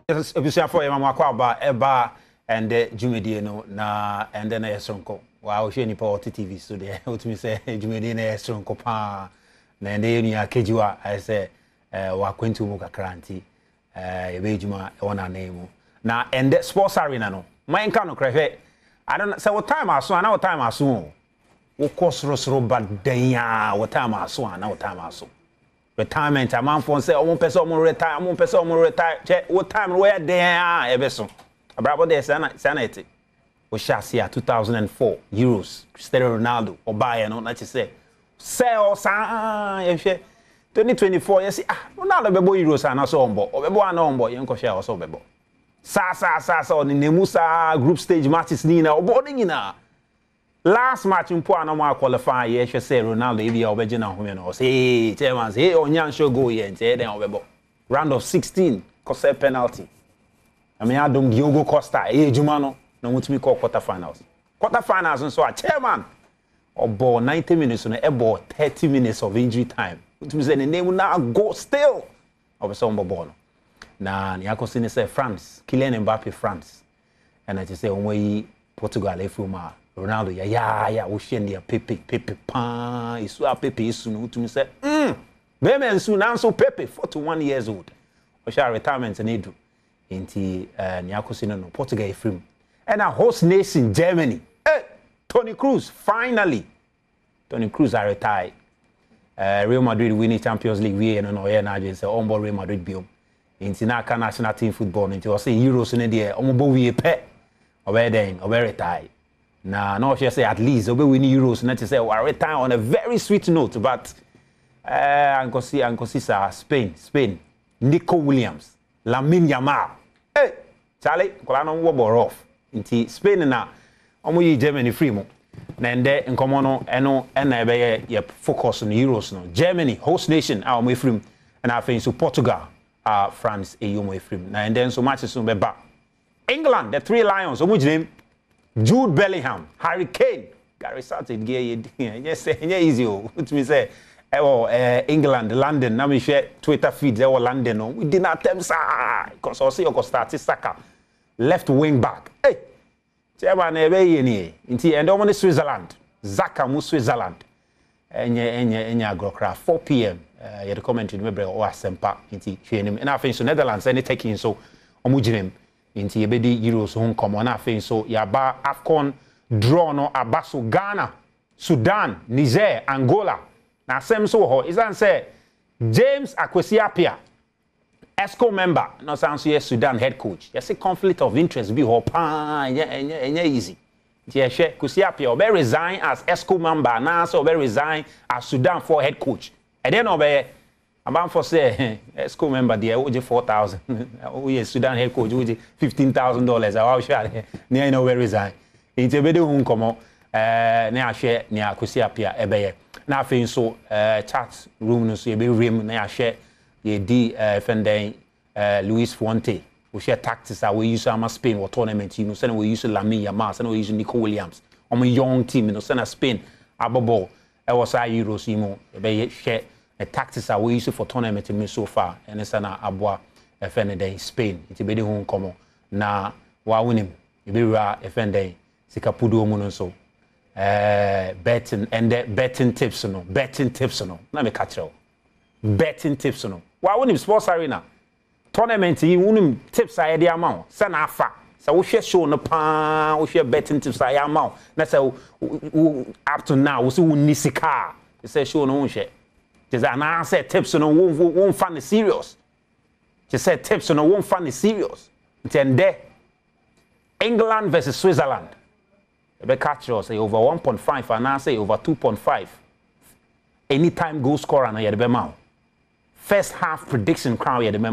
Yes, ebusia for mama kwa ba eba and the jumedie no na and then esronko. Wa o hwe nipa o TV so de otumi say jumedie na esronko pa na ende yenu ya kejiwa I say wa kwentu mu kakranti ebe ejuma e wona na emu. Na and the sports arena no. Man ka no krehwe. I don't say what time aso na what time aso. Wo kosrosro badanya what time aso na what time aso. Retirement a man for say one person more retire one person more retire check what time where there ebeso abrabo there sanity we shall see 2004 euros Cristiano Ronaldo or buy no na say sell sa 2024 you see Ronaldo bebo euros na so ombo obebo ana ombo yen ko share so bebo sa on nemusa group stage matches ni na obo nyina last match mpo anama qualify ye hwe say Ronaldo e bia obeje na home no say chairman say onyan show go ye nte den obebo round of 16 cause penalty I mean Adom Diogo Costa ejuma no na mutumi call quarter finals nso a chairman obo 90 minutes no ebo 30 minutes of injury time mutumi say the name na go still obeso mbobo no na ni akosi ni say France Kylian Mbappe France and I just say onwe Portugal efuma Ronaldo ya wo hwe ne Pepe pa isu a Pepe isu no utumi say be men su na so Pepe 41 years old o sha retirement na edu enti ni akosi no Portugal efrim and a host nation Germany Toni Kroos finally Toni Kroos are retired Real Madrid winning Champions League we no ye na say on board Real Madrid biom enti na ka national team football enti o say Euros ne de omobo wie pe obe retired na no she say at least obe win Euros na to say we retire on a very sweet note but ankosi sa Spain Nico Williams Lamine Yamal Charlie kola no wo ball off nti Spain na omo yi Germany free mo na ende nkomo no eno na ebe ye focus on Euros no Germany host nation a omo free and I think so Portugal France omo free na ende so matches so be ba England the three lions omo jinem Jude Bellingham, Harry Kane, Gary Southgate, yes, easy. What me say? England, London. Now me share Twitter feeds. London. No, we did not tell sir. Because I see you start Saka, left wing back. Hey, chairman, ebe inti and on Switzerland. Zaka mu Switzerland. Enya grokra 4 p.m. You recommended me bro Asempa inti hwenim. And I think so Netherlands any taking so omujinem. Inti yebedi Euros hon komo na afin so yaba AFCON draw no abaso Ghana, Sudan, Niger, Angola. Na sem so ho is say James Akwesi Appiah ESCO member no sound so Sudan head coach. You see conflict of interest be ho pa easy. Nti ye hwe Akwesi Appiah obe resign as ESCO member na so obe resign as Sudan for head coach. And then obe about for say ESCO member there we 4,000 we Sudan head coach we $15,000 I share near no where resign into be hun komo na ahwe ne Akwesi Appiah ebeye na afin so chat room no so ye be room na ahwe ye di fenden Luis Fuente we share tactics that we use am Spain or tournament you know say we use Lamine Yamal say we use Nico Williams on a young team you know say Spain abobo e was Euros you know be share the tactics that we use for tournament in so far and it's na abwa efende Spain it be the home komo na wa winim e be ra efende sikapudo mu no so betting and betting tips no na me catch you betting tips no wa winim sports arena tournament yi winim tips I dey amount say na afa so we share show no pa we share betting tips I amount na say up to now we see nisika say show no share just an answer tips no won't find it serious. Just said tips no won't find it serious. And there, England versus Switzerland. The catch us say over 1.5 and I say over 2.5. Anytime goal scorer na yede be first half prediction crown yede be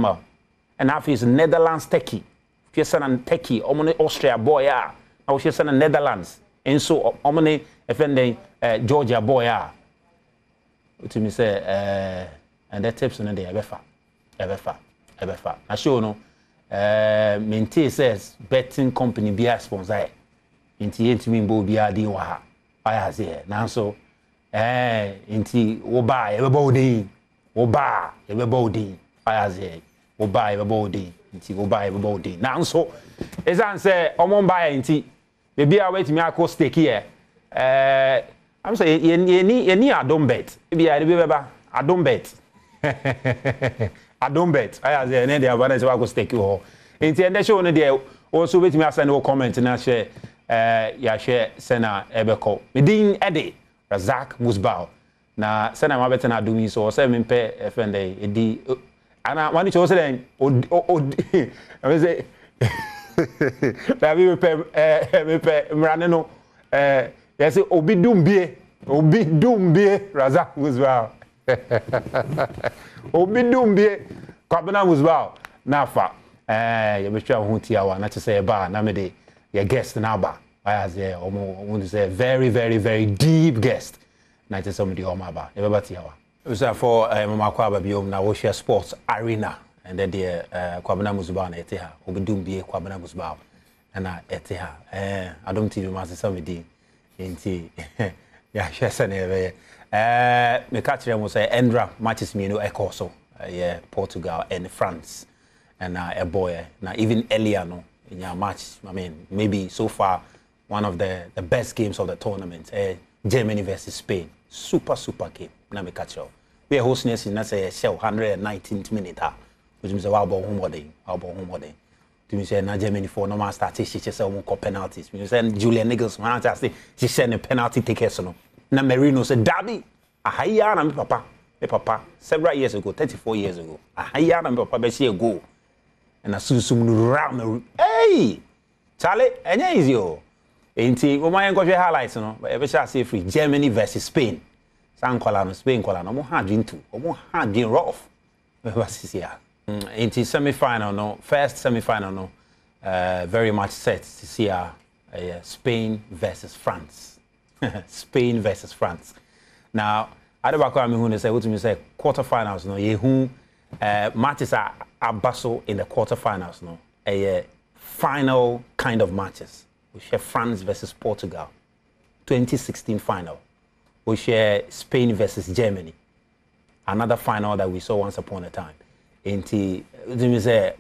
and half is Netherlands Turkey. If you send Turkey, omone Austria boy now if you send Netherlands and so omone defending Georgia boy to me say and that tips on the ebefa I show no maintain says betting company be a sponsor inti me bo bia din wa ha aya say na so inti wo ba ebebo din aya say buy a body, nti buy a body. Now so, as I say, omon buy nti, maybe I wait me I cost stake here. I'm saying you need Adom bet. Maybe I remember Adom bet. Adom bet. I say any day I go stake you. Nti and show no there also wait me send no comment na share ya share sena ebeko. Me din Ede Razak Musbao. Na sena ma bet na Adom so say me pe efende edi ana wani cho say den I say na me pe mrane no yes obi dumbie Razak Musbao. Obi dumbie Kwabena Musbao nafa you be try who tiawa na to say ba na me de your guest na ba I say want to say very deep guest na to somebody o ma ba e be tiawa so for mama Kwaba biom na wo share sports arena and then the Kwabena Musbao na ete ha obi dumbie Kwabena Musbao na ete ha Adom TV ma say somebody nti ya share sene me catch them say Endra matches me no ekoso yeah Portugal and France and a boy now even earlier no in your match I mean maybe so far one of the best games of the tournament Germany versus Spain super game na me catch up we are hosting us in that say 119th minute which means how about home order to me say na Germany for normal start she say one penalties me say Julian Nagelsmann say she send a penalty takers no na Merino say Dabi ahaya na me papa several years ago 34 years ago ahaya na me papa be see a goal and as soon round hey Charlie enya easy o enti wo man go highlights no e be sha say free Germany versus Spain san kola no Spain kola no mo hard into mo hard in rough versus here enti semi-final no first semi-final no very much set to see Spain versus France Spain versus France now Adobako me who say what me say quarterfinals no ye who matches are abaso in the quarterfinals no a final kind of matches we share France versus Portugal 2016 final we share Spain versus Germany another final that we saw once upon a time into say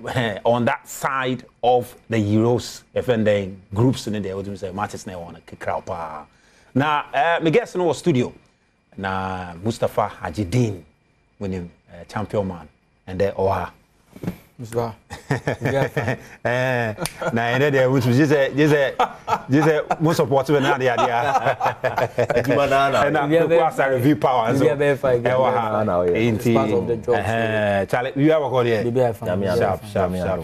on that side of the Euros if and then groups in there we say matches na want to crowd pa now me guess no studio na Mustafa Hajidin winning champion man and there Oha Mustafa na ene there which just most support we na there aduma na we pass a review power so we fight part of the job Charlie you have a there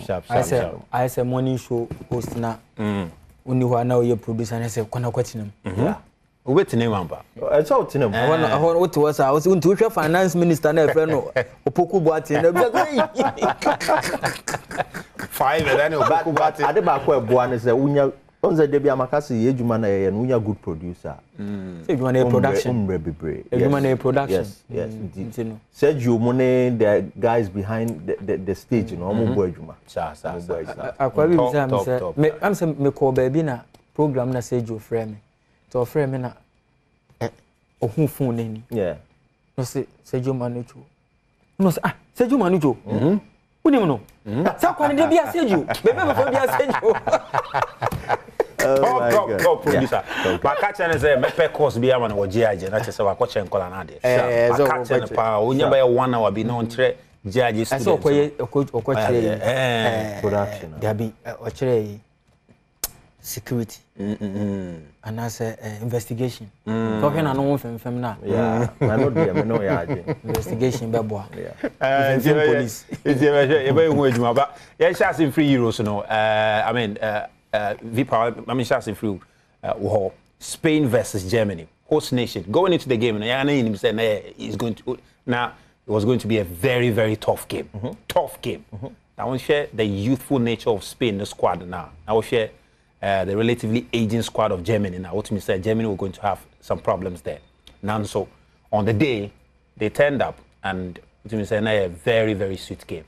sharp I say morning show host na uni ho na we producer na say kwana kwatinam wait name amba it's out name I want what was I was to finance minister na friend no opoku boati na be 5 then opoku boati ade ba ko eboa ne se unya onze de bia makase ye edwuma na ye no unya good producer say edwuma na production edwuma na production yes Sergio Mone the guys behind the stage no mo bo edwuma akwa bi bisa me am say me call baby na program na Sergio frame to frame na ohun phone ni no say Sergio Manucho no say Sergio Manucho unim no sa kwa de bia Sergio bebe be for bia Sergio top producer makacha na say me pe course bia man wo giage na che say wa ko chen kola na de makacha na pa onya be 1 hour bi no ntre giage student so ko chere production there be o chere security and as investigation talking na no fem na I know them me know ya investigation be boa police e be hu adwuma ba ya chance in free euros no I mean V-Power I mean chance in free Spain versus Germany host nation going into the game ya na him say na is going to now it was going to be a very tough game I want to share the youthful nature of Spain the squad now I will share the relatively aging squad of Germany now. What me said, Germany were going to have some problems there. Now, so on the day they turned up, and what me said, a very sweet game.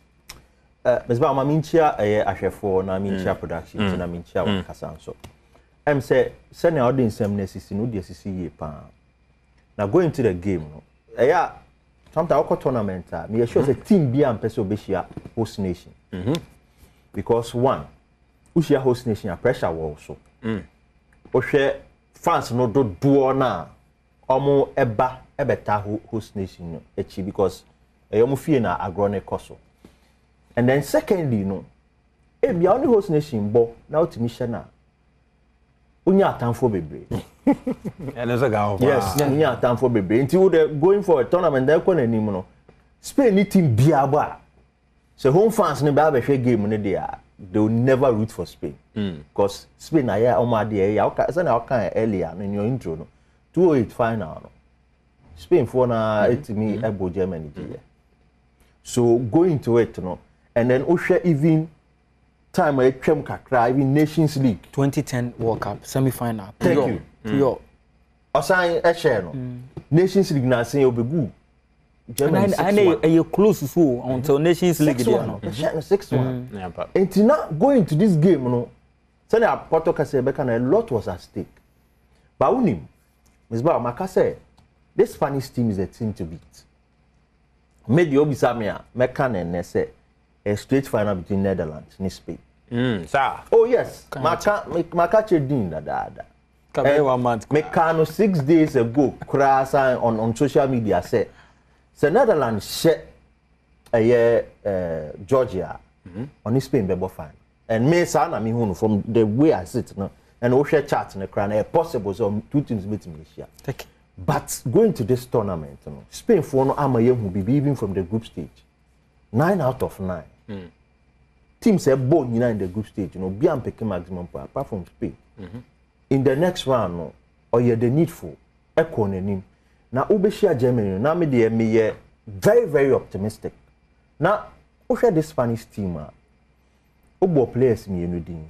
Ms. Ba, I mean, Ashefo, na mincha production, na mincha Kasanso. Say, send audience some necessity, no DCC pa. Now going to the game, no. sometimes our tournament me sure say team be am person obeshia host nation because one we share host nation a pressure wall so o share fans no do na omo ebeta host nation no echi because omo fie na agrone koso and then secondly no e bia only host nation bo na otimisha na unya atamfo bebre and as a guy yes unya atamfo bebre until we going for a tournament there ko na nim no Spain ni team bia ba so home fans ni ba hwe game ni they will never root for Spain because Spain na ya omo ade ya o say na o kan earlier in your intro no 208 final no Spain for na etimi ebo Germany there so going to it no and then o share even time I came kakra even Nations League 2010 World Cup semi-final. Thank you. Yo. Osan e share no. Nations League na say obegu. Germany and you close so until Nations League there no. 6-1. Yeah, but until now going to this game no. Say na Porto ka say be a lot was at stake. But unim Ms. Ba maka say this Spanish team is a team to beat. Made you obisa me meka na say a straight final between Netherlands and Spain. Sir. Oh yes. Maka chedin da. Kabe 1 month. Mekano 6 days ago krasa on social media say Netherlands share Georgia on Spain bebo final. And me sa na me hunu from the way I sit no and we share chat na kra na possible so two teams meet me share. But going to this tournament no Spain for no amaye hu bibi even from the group stage. 9 out of 9. Teams are born in the group stage, you know, be am picking maximum point apart from Spain. In the next round, no, or you're the needful echo name. Now, Ubeshia Germany, now me very, very optimistic. Now, share this Spanish team, Ubo players me in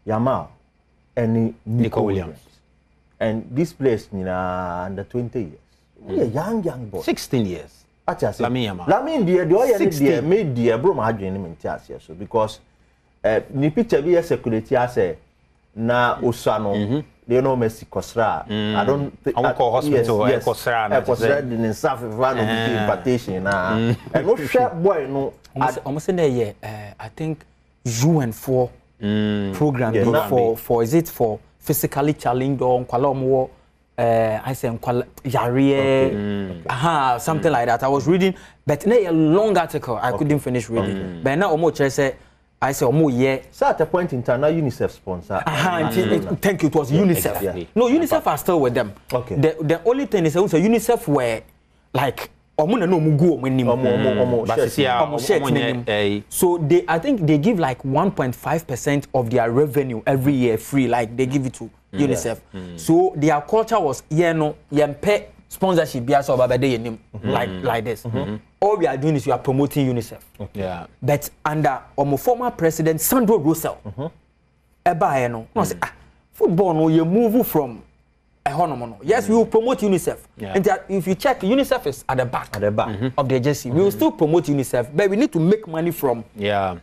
Yamal and Nico Williams. And these players under 20 years. We are young boys. 16 years. Lamin dear, the oil dear made dear bro my dream in Tiasia so because ni picture be a security say na Osano they know Messi Kosra. I don't think I call hospital Kosra in South one of the invitation and no sharp boy no almost in there yeah I think UN4 program for is it for physically challenged or kwala I say Yari, something like that. I was reading, but in a long article, I couldn't finish reading. But now, I say, yeah. So at a point in time, now UNICEF sponsor. Thank you. It was UNICEF. Yeah. No, UNICEF are still with them. Okay. The only thing is also UNICEF were like. So they, I think they give like 1.5% of their revenue every year free, like they give it to UNICEF. So their culture was pay sponsorship like this. All we are doing is we are promoting UNICEF. Yeah. But under our former president Sandro Rosell, football no you move from. Yes, we will promote UNICEF. Yeah. And if you check, UNICEF is at the back of the agency. We will still promote UNICEF, but we need to make money from. Yeah.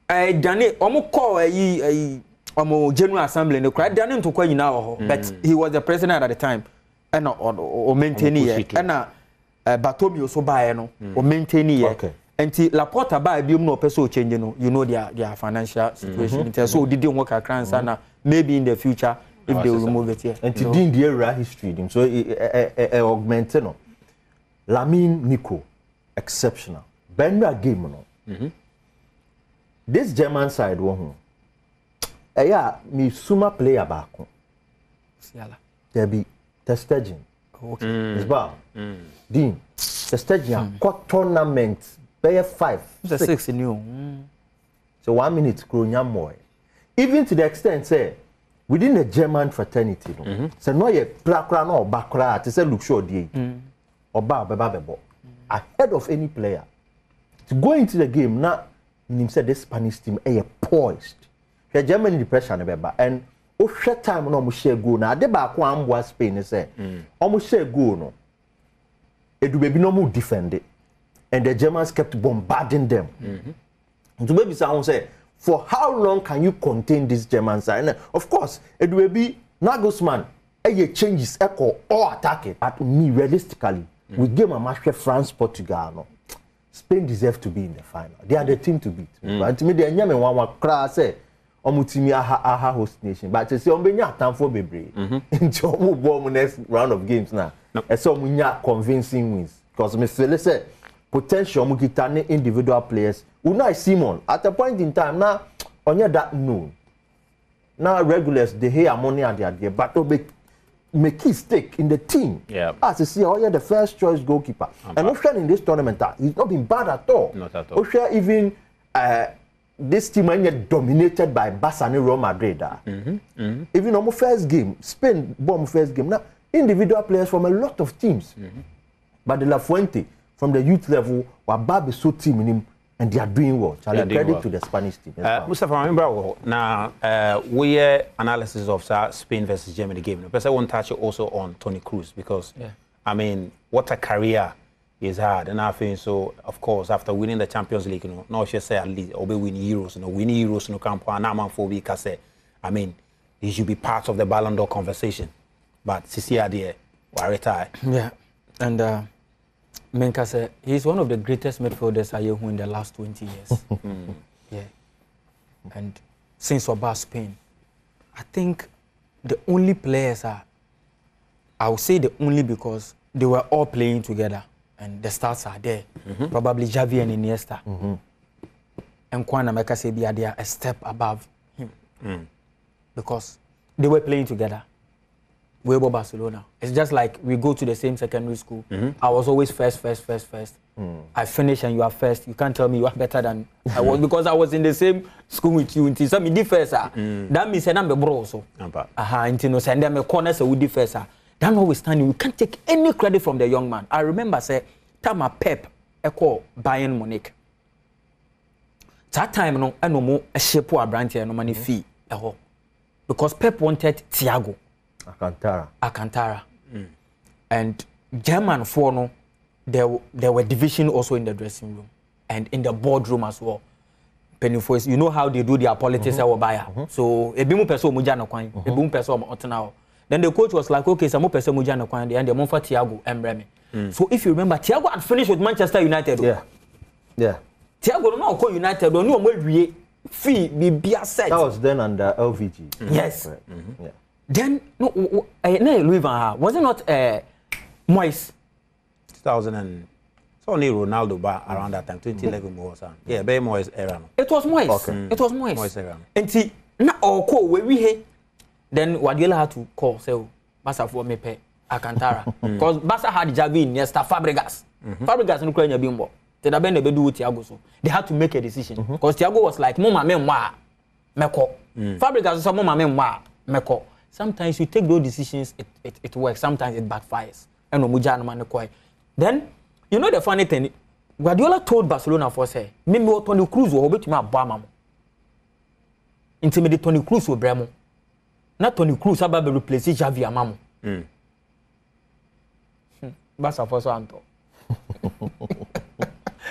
Danny, General Assembly, no cry. Danny to call now, but he was the president at the time, and or maintaining it. And Bartomeu so buy or maintaining it. Until Laporta buy no peso change, you know their financial situation. So they didn't work across, and maybe in the future. If they will remove it here. And to do the era history, so augmented no. Lamine Nico, exceptional. Benra game no. This German side one. Me suma player back. There be Testegen. Okay. Isba. Dean. Testegen. Court tournament. Pay 5. 6 new. So 1 minute grow more. Even to the extent say. Within the German fraternity, so no ye plakra no bakra to say look sure dey or bebo ahead of any player to go into the game now him said this Spanish team poised the Germany depression beba and o share time no mo share goal na de ba ko amboa Spain say o share goal no edu baby no mo defend it and the Germans kept bombarding them to baby say for how long can you contain this German side? And of course, it will be Nagelsmann. Changes echo or attack it. But me, realistically, with game a match France Portugal no. Spain deserve to be in the final. They are the team to beat. But to me, they nyame one class say omutimi aha host nation. But to say ombenya time for bebre. Into omo next round of games now. So omunya convincing wins because me feel say potential mukitane individual players. Unai Simon at a point in time now onye that known. Now regulars they hear money and they are there, but make key stake in the team. Yeah. As you see, you're the first choice goalkeeper. And Osha in this tournament, he's not been bad at all. Not at all. Osha even this team ain't dominated by Barca and Real Madrid. Even on my first game, Spain bomb first game. Now individual players from a lot of teams, but De La Fuente from the youth level were Babi so team in him. And they are doing well. Charlie, credit to the Spanish team. Mustafa, I remember now we analysis of Spain versus Germany game. But I want to touch also on Toni Kroos because I mean, what a career he's had, and I think so. Of course, after winning the Champions League, you know, now she say at least or be winning Euros, you know, winning Euros, you know, camp and now man for week. I say, I mean, he should be part of the Ballon d'Or conversation. But Sisi Adie, will retire. Yeah, and. Menka said he's one of the greatest midfielders I in the last 20 years. Yeah. And since about Spain, I think the only players I would say the only because they were all playing together and the stars are there. Probably Xavi and Iniesta. And Kwana Meka say they are a step above him. Because they were playing together. We're Barcelona. It's just like we go to the same secondary school. I was always first. I finish and you are first. You can't tell me you are better than I was because I was in the same school with you. Until some difference. That means I'm a bro also. Until no send them a corner so we differ. That notwithstanding, we can't take any credit from the young man. I remember say, Tama Pep echo Bayern Munich. That time no, I no more a shape or brand here no money fee. Because Pep wanted Thiago. Alcantara. And German for no, there were division also in the dressing room and in the boardroom as well. Pennyfoys, you know how they do their politics. So a bimu person mujana kwan, a bimu person otanao. Then the coach was like, okay, some more person mujana kwan, and the Monfa Thiago Embreme. So if you remember, Thiago had finished with Manchester United. Yeah. Thiago no call United. No more fee be set. That was then under LVG. Yes. Yeah. Then no, Louis Van Gaal was it not Moyes? 2000 and so only Ronaldo around that time 2011 was yeah, very Moyes era. It was Moyes. Okay. It was Moyes. Moyes era. And see, na call we here. Then Guardiola had to call say Barca for me pay Alcantara because Barca had Xavi, Iniesta, Fabregas. Fabregas no kwanya bimbo. They da be na be do Thiago so. They had to make a decision because Thiago was like mama me mwa meko. Fabregas so mama me mwa meko. Sometimes you take those decisions, it works. Sometimes it backfires. And then, you know the funny thing, Guardiola told Barcelona for say, "Maybe Toni Kroos will be to my Bama. Intimidate Toni Kroos with Bremo. Not Toni Kroos about to replace Xavi Amamo." Barca for so Anto.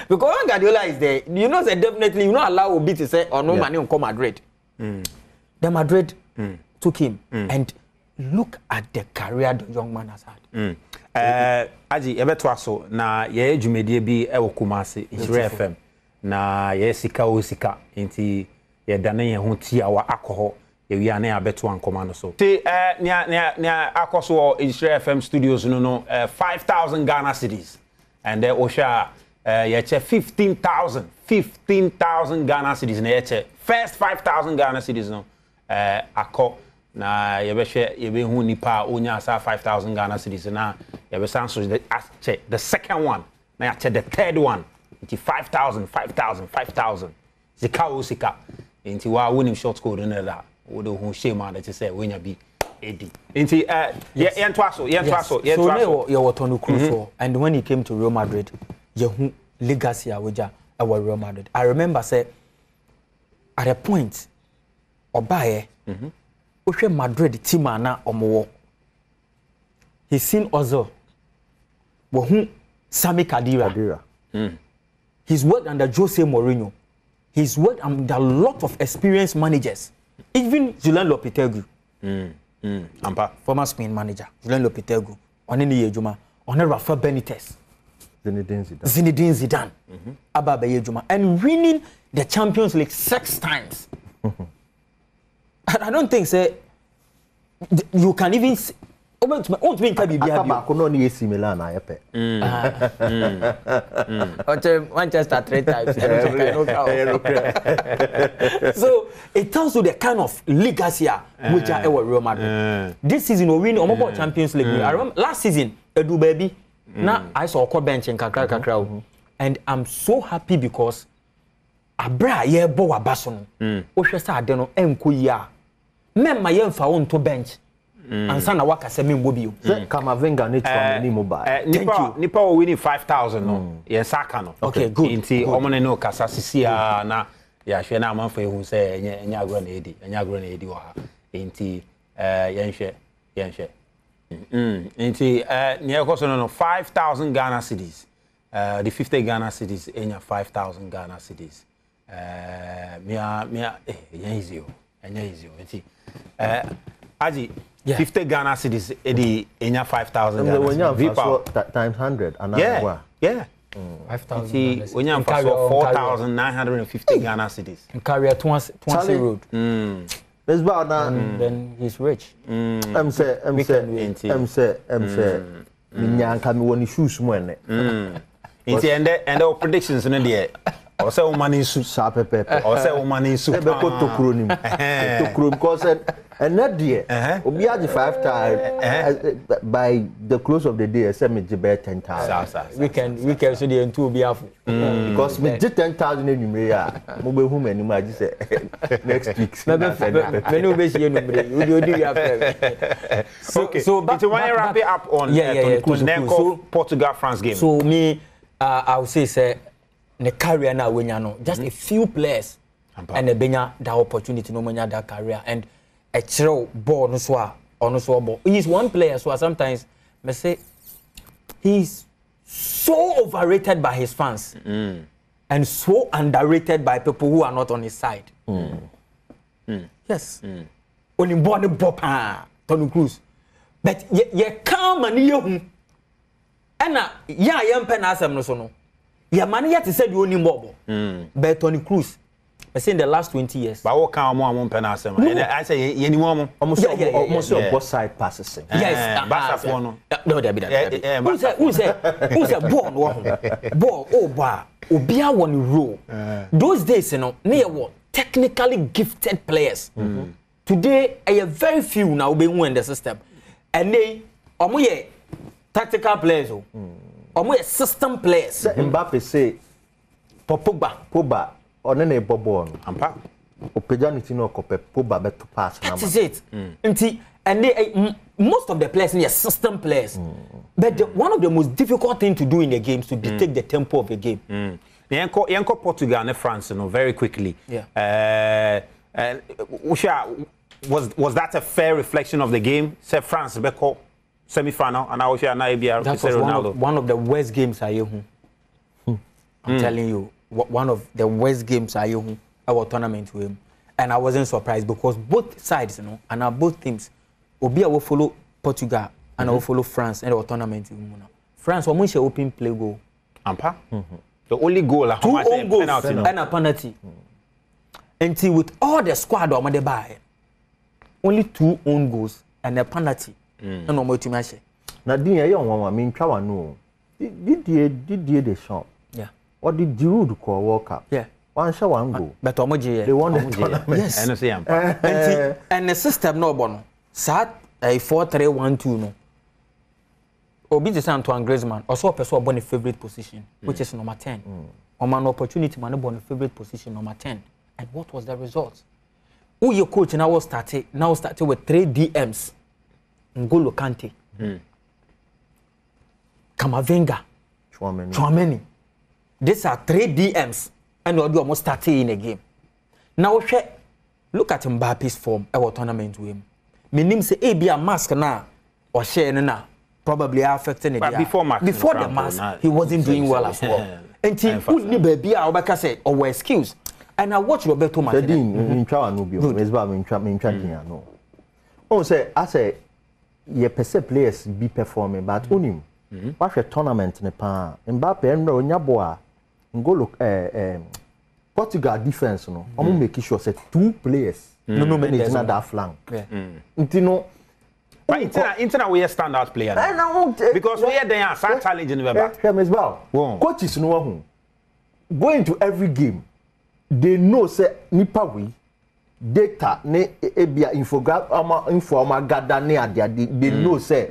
Because when Guardiola is there, you know that definitely you not allow Obi to say, "Oh no, money on Madrid." The Madrid. Took him and look at the career the young man has had. Aji ebeto aso na ye dwumedie bi e wo Kumasi Israel FM na ye sika o sika nti ye dane ye ho tia wa akoho ye wi ane abeto ankoma no so. Ti nya akoso Israel FM studios no 5,000 Ghana cedis and there osha ye che 15,000 Ghana cedis na ye che first 5,000 Ghana cedis no akọ na yebe hu nipa onya asa 5,000 Ghana cedis na yebe sanso the second one na ya the third one into 5,000 zika into wa winning short code na da wo do hu shame and to say when you be AD into ye twaso so you Toni Kroos and when he came to Real Madrid you legacy awoja our Real Madrid. I remember say at a point Obaye Oshe Madrid team na omowo. He's seen Ozil. Wohu Sami Khedira. He's worked under Jose Mourinho. He's worked under a lot of experienced managers. Even Julian Lopetegui. Former Spain manager. Julian Lopetegui. Onini Ejuma. on Rafa Benitez. Zinedine Zidane. Aba beye juma and winning the Champions League 6 times. I don't think say you can even AC Milan Manchester 3 times. So it tells you the kind of legacy which are Real Madrid. This season we win almost Champions League. I remember last season, Edu baby. Now I saw a bench in Kakra, and I'm so happy because Abra ye bo wa basono. O hwese ade no enko yi a. Memma ye mfa won to bench. Ansa na waka se membo bio. Kamavinga ne twa ni mobile. Nipa we win 5,000 no. Ye saka no. Okay, good. Inti omone no kasa sisia na ya hwe na amanfa ehu se enya agro na edi. Enya agro na edi wa ha. Inti yenhwe. Inti near cost no 5,000 Ghana cedis. The 50 Ghana cedis enya 5,000 Ghana cedis. Easy. Inti Aji 50 Ghana cedis edi enya 5,000 Ghana cedis times 100 and yeah 5,000 when you 4,950 Ghana cedis in career twice road. Let's bow down. Then he's rich. I'm say minyanka me woni shoes mo ene. Inti and the predictions in the or say money su sa pepe or say money su e be ko tokuro nim tokuro because and that day obi age 5 times by the close of the day say me give 10,000 weekend so the two be afu because me 10,000 enumere ya mo be hu mani ma say next week me no be see enumere you do ya after so but when you wrap it up on Portugal France game so me I would say the career now when you know just a few players and the benya that opportunity no manya that career and a throw ball no so ball. He's one player so sometimes me say he's so overrated by his fans and so underrated by people who are not on his side. Yes. Only born the bopa Tony Cruz. But ye calm and you and yeah yam pen asem no so no. Yeah, man, yet said you only mobile. But Tony Cruz, I say in the last 20 years. But what kind of more penasem? I say any more almost both side passes. Yes, no, there be that. Who's a born ball? Oh, bar, Obia one row. Those days, you know, near what technically gifted players. Today, I have very few now being in the system, and they are tactical players. Omo system players. Mbappe say Pogba onene bobo no ampa opejanity no kope Pogba beto pass na. That is it. And they, most of the players are system players. But one of the most difficult things to do in the game is to dictate the tempo of the game. Yanko Portugal and France, you know, very quickly. Yeah. Was that a fair reflection of the game? Say France beko semi-final and I was here now. That was one of the worst games I heard. I'm telling you, one of the worst games I heard our tournament with him, and I wasn't surprised because both sides, you know, and our both teams, Obia will follow Portugal and I will follow France in our tournament with him. France, we must open play goal. Ampa. The only goal, 2 own goals and a penalty. Until with all the squad on the buy, only 2 own goals and a penalty. No more to match. Nadine, I don't mean Trawa no. Did the shop? Yeah. What did Giroud call World Cup? Yeah. One show one go. But Omoji, they won the tournament. Yes. And the system no bono. Sat a 4-3-1-2 no. Obi the Antoine Griezmann also a person born a favorite position, which is number 10. On an opportunity, man born a favorite position number 10. And what was the result? Who your coach now started with 3 DMs. N'Golo Kante, Kamavinga, Chouameni. These are 3 DMs, and we almost started in a game. Now, look at Mbappe's form. Our tournament with him. My name say, "Be a mask now, or share na probably affecting it." But before the mask, he wasn't doing well as well. And he wouldn't be a Obaka said, or were excuse. And I watch Roberto Martinez. Oh, say I say. Ye pese players be performing, but onim What's a tournament in the pan? Mbappe and Onyaboa Ngolo Portugal defense no. I'm making sure say 2 players. No manage na that flank. Ntino but internet we a standout player. Because we are there some challenge in the back. Coaches no who going to every game. They know say nipa we data ne ebia info gather ne they know say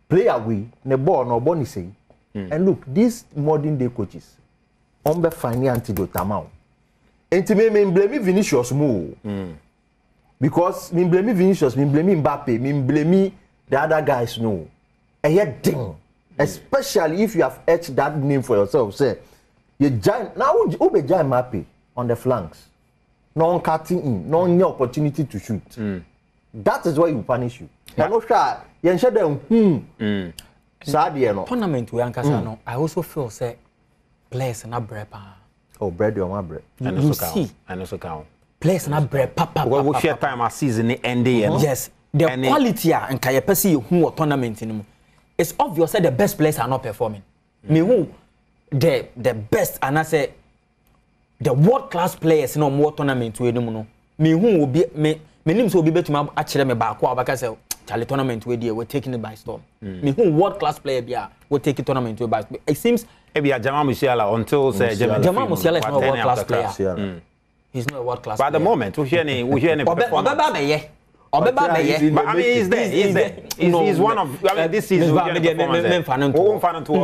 player we ne ball no boni say. And look, these modern day coaches be finding antidote amount. Enti me blame Vinicius mo. Because me blame Vinicius, me blame Mbappe, me blame the other guys no. Ding. Especially if you have etched that name for yourself, say you giant now who be giant Mbappe on the flanks. No cutting in, no new opportunity to shoot. That is why you punish you. You know, sure, you ensure them. Sad, you know. Tournament we ankasa no. I also feel say players na bread pa. Oh, bread or my bread. You see, I know so count. Players na bread papa. We share time a season ending. Yes, the quality and can you perceive who tournament in. It's obvious that the best players are not performing. Me who the best and I say the world class players no more tournament we no. Me who will be me names will be better to actually me back because Charlie tournament we're taking it by storm. Me who world class player be we take it tournament by. It seems Ebia Jamal Musiala until say Jamal Musiala is not a world class player. He's not a world class. But at the moment, we hear any performance. But I mean, he's there. He's one of. I mean, this season world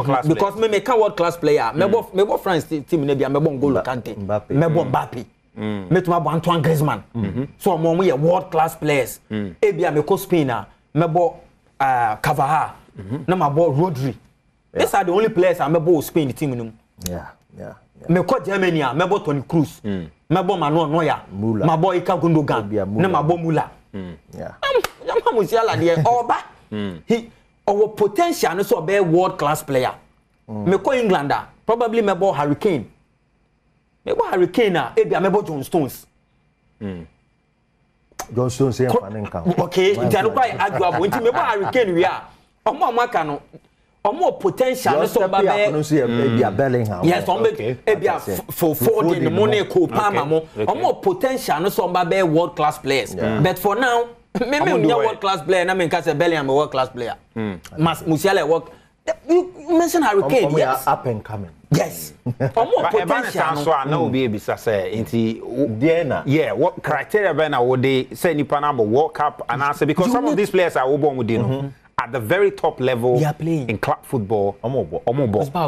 class because me make a world class player. Me bo France team ne bia me bo Ngolo Kante. Me bo Mbappe. Me to ma Antoine Griezmann. So mo we world class players. E bia me ko Spain me bo Cavaha. Na ma bo Rodri. These are the only players I me bo Spain team no. Yeah. Me ko Germany me bo Toni Kroos. Me bo Manuel Neuer. Ma bo Ilkay Gundogan. Na ma bo Müller. Yeah. Jamal Musiala there oba. He our potential no so be world class player. Me ko England probably me bo Harry Kane. Me bo Harry Kane e bia me bo John Stones. John Stones here fan okay, ntia no quite arguable. Nti me bo Harry Kane we are. Omo amaka no omo potential no so ba be Bellingham. yes omo e bia for the money ko Palmer mo omo potential no so ba be world class players but for now me world class player na me can say Bellingham a world class player Musiala work you mention Harry Kane yes up and coming yes omo potential so na obi ebisa say nti yeah what criteria be na wo dey say nipa na World Cup and answer because some of these players are obo mu dey no at the very top level in club football,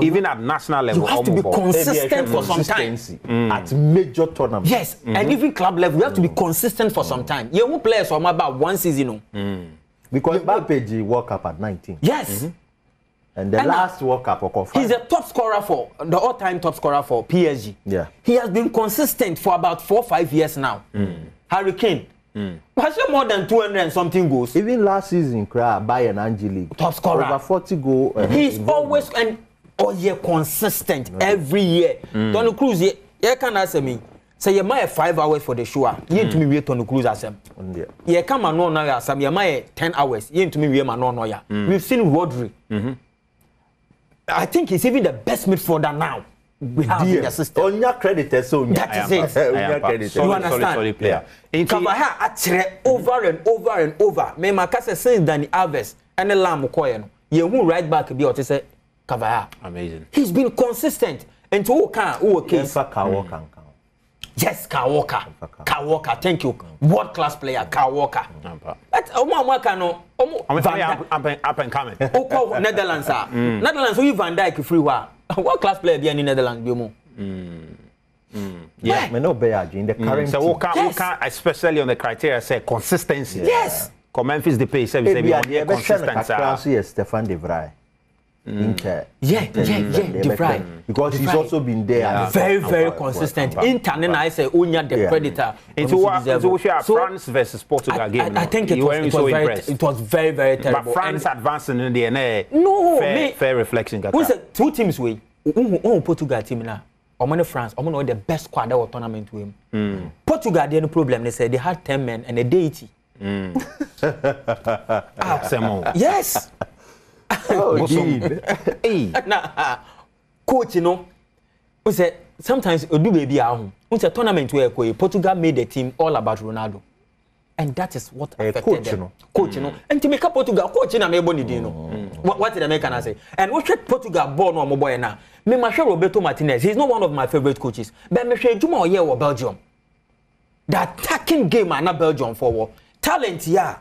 even at national level. You have to be consistent for some time. At major tournaments. Yes, and even club level, you have to be consistent for some time. You won't play for about one season. Because Mbappe World Cup at 19. Yes. And the last World Cup, he's a top scorer for the all-time top scorer for PSG. Yeah. He has been consistent for about 4 or 5 years now. Harry Kane. Has more than 200 and something goals. Even last season, Bayern Angie League. Top scorer. Over 40 goals. He's always consistent every year. Toni Kroos, you can ask me. Say you might 5 hours for the show. You need to me wait Toni Kroos as him. You come and no ya some you might 10 hours. You need to me wait man no ya. We've seen Rodri. I think he's even the best midfielder now. We have in the system. On your credit, so that is it. You understand? Solid player. Kabaha actually over and over and over. Me makase since Dani Alves and the Lam Koyen. You who right back be what say Kabaha. Amazing. He's been consistent and to who case. Yes, Kyle Walker. Thank you. World class player, Kyle Walker. But up and coming. Netherlands Netherlands we Van Dijk free wa. World class player be in Netherlands be mo. Yeah, me no be in the current. So we can especially on the criteria say consistency. Yes. Memphis the pace service be consistency. Stefan de Vrij. Inter. Yeah, De Vrij. Because he's also been there. Very consistent. Inter, I say, Unya the predator. Into France versus Portugal game. I think it was very terrible. But France advancing in the DNA. No, fair reflection. Who's the 2 teams we? Portugal team now. Or France, or the best squad that was tournament to him. Portugal, the only problem they said they had 10 men and a deity. Yes. Oh, hey, na coach, you know, we say sometimes you do baby at home. We say tournament where Portugal made the team all about Ronaldo, and that is what affected coach, them. you know. Coach, you know, and to make a Portugal coach, you know, me boni you know. What did American say? And we should Portugal born on mobile now. Me ma share Roberto Martinez. He's not one of my favorite coaches. But me share Juma Oye or Belgium. The attacking game are not Belgium forward. Talent, yeah.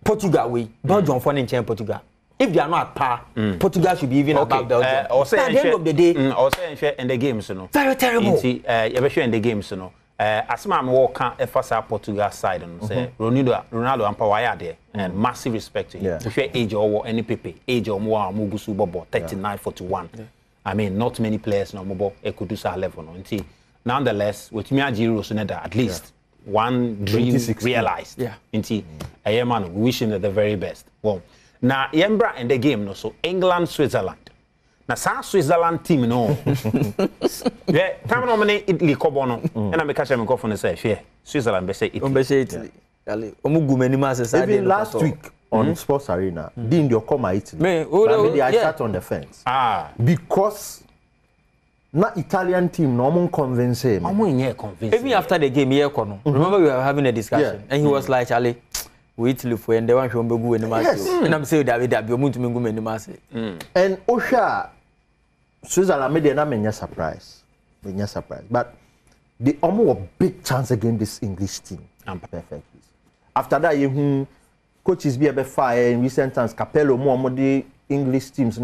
Portugal way. Belgium for in Portugal. If they are not at par, Portugal should be even above Belgium. At the end of the day, also in the games, you know. Very terrible. You sure in the games, you know. As my walk first Portugal side, and say Ronaldo and Pawaya there, and massive respect to him. Yeah. To share age or any Pepe, age or more, Mugusu Bobo, 39, 41. Yeah. I mean, not many players no more could do so level. No. Nonetheless, with me Suneda, at least one dream realized. Yeah. Man, we wish him the very best. Well, now Yembra in the game, no, so England, Switzerland. Now, Switzerland team, no. Yeah, time nominate Italy, Cobono, and I'm a catcher and go from the say, yeah, Switzerland, be say Italy. Even last week on Sports Arena, didn't you come Italy? I sat on the fence. Because na Italian team no convince him. Even after the game, remember we were having a discussion, and he was like, Charlie, we Italy for and they want to go in the match. And I'm saying that you're going to go in the match. And Osha, Switzerland made a surprise. But they almost a big chance against this English team. Perfectly. After that, you coaches be a bit fire in recent times. Capello more the English teams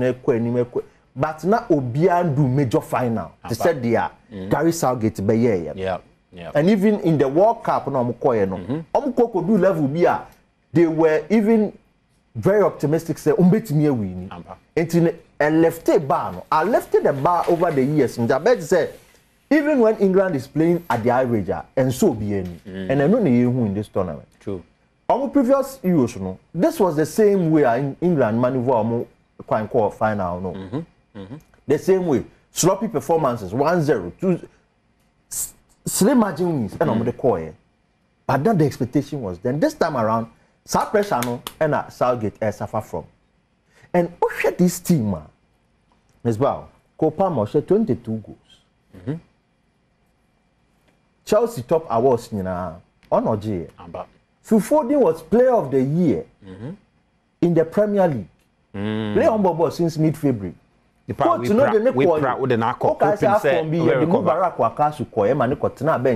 but now Obian do major final. They said they are Gary Southgate be yeah. And even in the World Cup, no could do level be they were even very optimistic. Say umbetimi win. And left the bar. I left the bar over the years. And I bet say even when England is playing at the average, and so be any. And I know they who in this tournament. True. On previous Euros, no, this was the same way in England maneuver quite final. No. The same way. Sloppy performances, 1-0, 2 slim margin wins, and on the core. But then the expectation was then this time around, South pressure no, and Southgate suffer from. And who this team, as well, Copa Moshe 22 goals. Chelsea top awards in Onoji. Phil Foden was player of the year in the Premier League. Play on Bobo since mid-February. We proud with the narco. Bench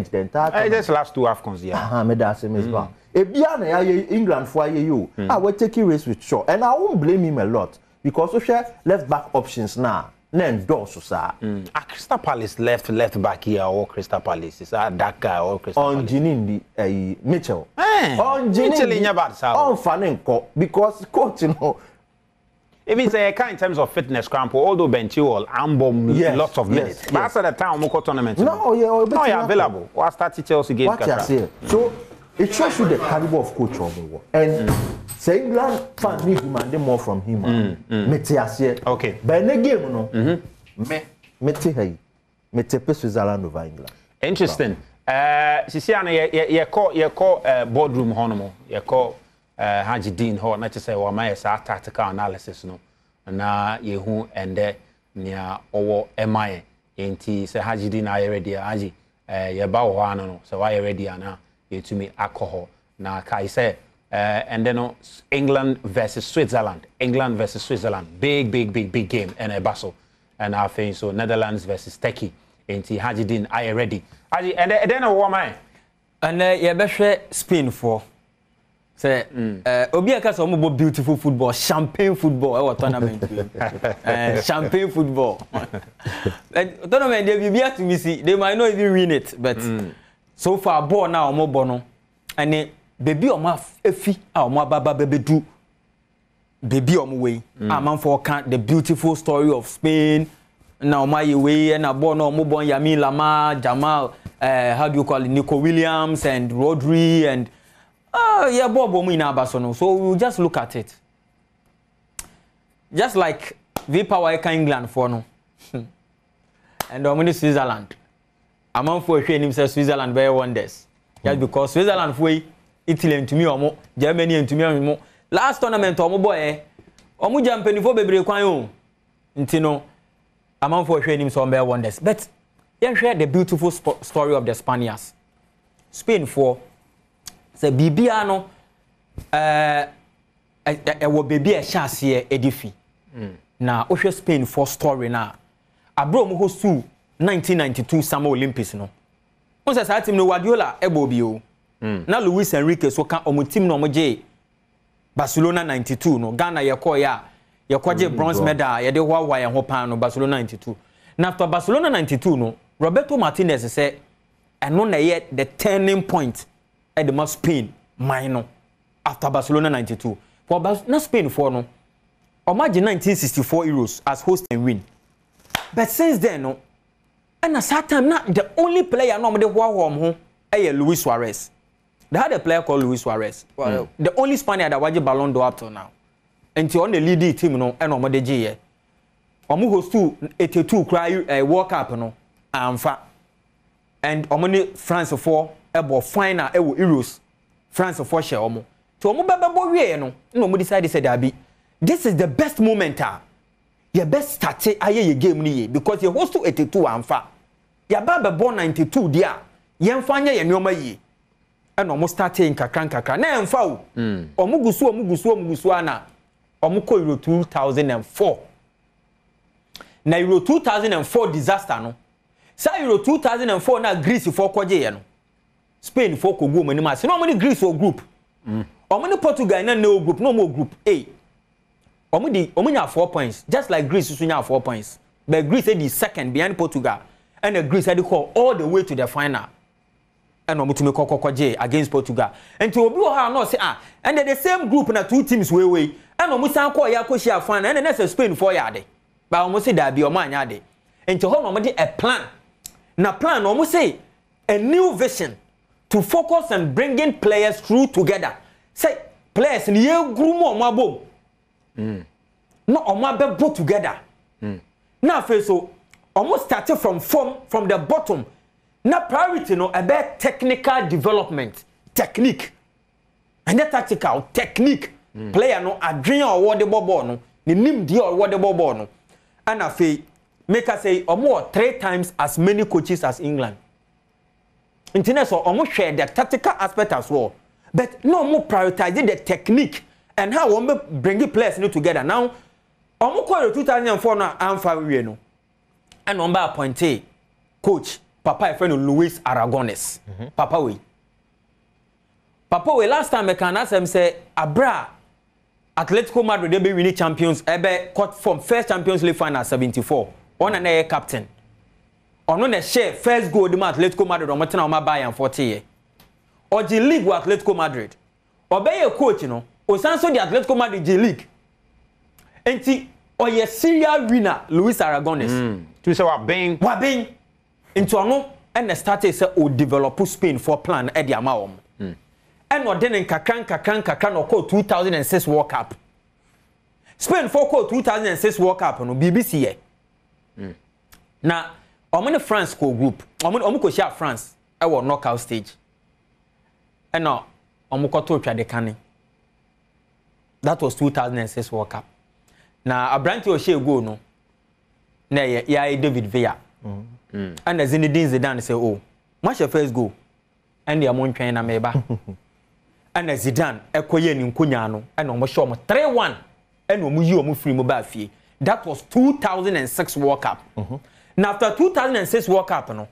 the entire just last 2 AFCONs, yeah. England for you. I will take a race with Shaw. And I won't blame him a lot because we share left back options now. Then Crystal Palace left back here or Crystal Palace is that guy or Crystal Palace. On Ginindi Mitchell. On Ginindi on Fanenko because coach you know. If it's a kind in terms of fitness cramp, although Benchio and lots of minutes. But after the time, Moko tournament. No, you're available. Or start Chelsea game. What you say? So it shows you the caliber of coach on and say England fans need demanding more from him. Okay. But in the game, no. Me take Switzerland over England. Interesting. Sisiana, you call boardroom honomo. You call Haji Dean Hall, not to say, well, my tactical analysis, no, na yehu and near or MI in say Haji Dean, I already, Haji, no, so I already now, you to me alcohol. Now, Kai say, and then England versus Switzerland, big game, and a battle, and I think so, Netherlands versus Turkey, and Haji Dean, I already, Haji, and then a woman, and you better Spain for. Say, Obi Akasa omo beautiful football, champagne football, our tournament. Champagne football. Tournament they be to me see, they might not even win it, but so far ball now omo bono. And baby omo efi omo baba baby do. Baby omo way. Man for count the beautiful story of Spain. Now my way and a ball no omo bon Yamin Lamar, Jamal, how do you call it, Nico Williams and Rodri and yeah, Bobo Mina Basono. So we'll just look at it. Just like the power England for no. And Dominic Switzerland. Among for himself Switzerland very wonders. Just because Switzerland for Italy and to me or more, Germany and to me or more. Last tournament or boy, omu jampenifo bebre kwan o nti no amanfo hwe nim so be wonders but yen hwe the beautiful story of the Spaniards Spain for say bibia no wo baby e hyase edifi na ohwe Spain for story na abro mu hostu 1992 Summer Olympics no onse sa team no Guardiola ebo bi o na Luis Enrique so ka omo team no omoje Barcelona 92 no Ghana yekoje bronze medal ye de hwa ye ho pan no Barcelona 92 na after Barcelona 92 no Roberto Martinez say eno na ye the turning point at the Spain mine after Barcelona 92 for na Spain for no imagine 1964 Euros as host and win but since then no and at that time not the only player no de hwa Luis Suarez. They had a player called Luis Suarez. Well, the only Spaniard that won Ballon d'Or up till now. And on the leading team no and on the G. Omu host to 82 cry World Cup no amfa. And omoni France for ebo final Euros. France for share omo. To omo baba bo wie no omo decide say that be this is the best moment your best start aye your game ni because you host to 82 amfa. Ya baba born 92 dia. Yemfa nya ye nyoma yi. And almost starting kakran na emfa o omugusu ana omuko Euro 2004 na Euro 2004 disaster no sa Euro 2004 na Greece for kwaje ye no Spain for kogu omani ma se no omani Greece o group omani Portugal na no group no more group A omunya 4 points just like Greece so nya 4 points but Greece the second behind Portugal and Greece had to call all the way to the final and omutumi kokokoje against Portugal and to obi o ha no say and the same group na two teams way and omusan call ya ko share fan and the next Spain for yade but omu say that be o man yade and to ho no dey a plan na plan omu say a new vision to focus on bringing players through together say players ni ye group mo abom no omu abebo together na fe so omu started from the bottom. Na priority no about technical development technique and the tactical technique player no adwene award the ball no ni nim die award the ball no and afei make us say omo 3 times as many coaches as England internet so omo share the tactical aspect as well but no more prioritizing the technique and how omo bring players no together now omo call 2004 no amfa wie no and omo appoint coach Papa friend Luis Aragones. Papa we last time I can ask him say Abra Atletico Madrid they be winning champions ebe cut from first Champions League final 74. On an air captain. On a share first goal the Atletico Madrid on Martina Oma Bayern 40 year. Or G League with Atletico Madrid. Or be a coach you know. Or sanso the Atletico Madrid G League. Enti or ye serial winner Luis Aragones. To say what being into ano and the started say o develop Spain for plan e dia ma wo and no den kakran no call 2006 World Cup Spain for call 2006 World Cup no BBC ye na omo France ko group omo ko share France e wo knockout stage and no omo ko to twa de kan that was 2006 World Cup na Abranti o share goal no na ya David Villa and as Zinedine Zidane say, oh, match your first goal. And the amount train na meba. And as Zidane, ekoye ni nkunya no, and omo show mo 3-1. And omo yi omo free mo ba fie. That was 2006 World Cup. Now after 2006 World Cup no,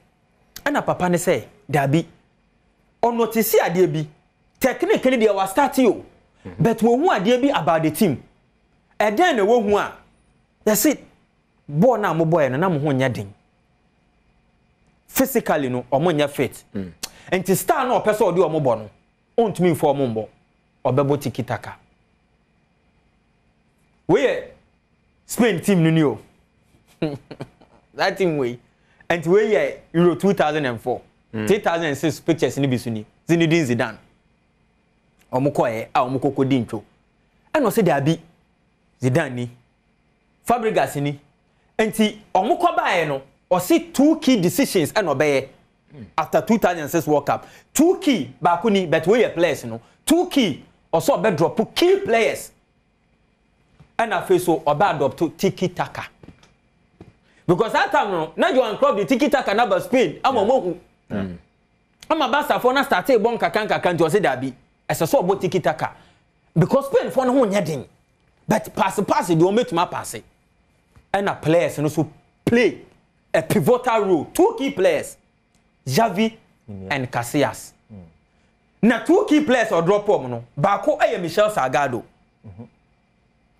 and a papa ne say, Dabi, on notice ade bi, technically they were start you. But we hu ade bi about the team. And then we hu a, that's it. Boy na mo boy na mo ho nya den. Physically no omonya fit and to star no person odi omobo no ontumi for ombo obebo tikitaka we Spain team no new that team we and we Euro 2004 2006 pictures ni bisuni Zinedine Zidane omokoye a omokokodi ntwo and o say there be Zidane ni Fabregas ni enti omokobae no or see 2 key decisions and obey after 2006 World Cup. 2 key bakuni but we players you know. 2 key also be drop key players. and I feel so about adopt tiki taka. Because that time no, now you unclub the tiki taka number Spain. I'm a mohu. I'm a basta for na start a bon kakanka can't you say that be as a so about tiki taka. Because Spain for no one but pass it, you make my pass it. And a players and also play a pivotal role. 2 key players, Xavi and Casillas. Now 2 key players or drop no. Bako ay Michel Salgado.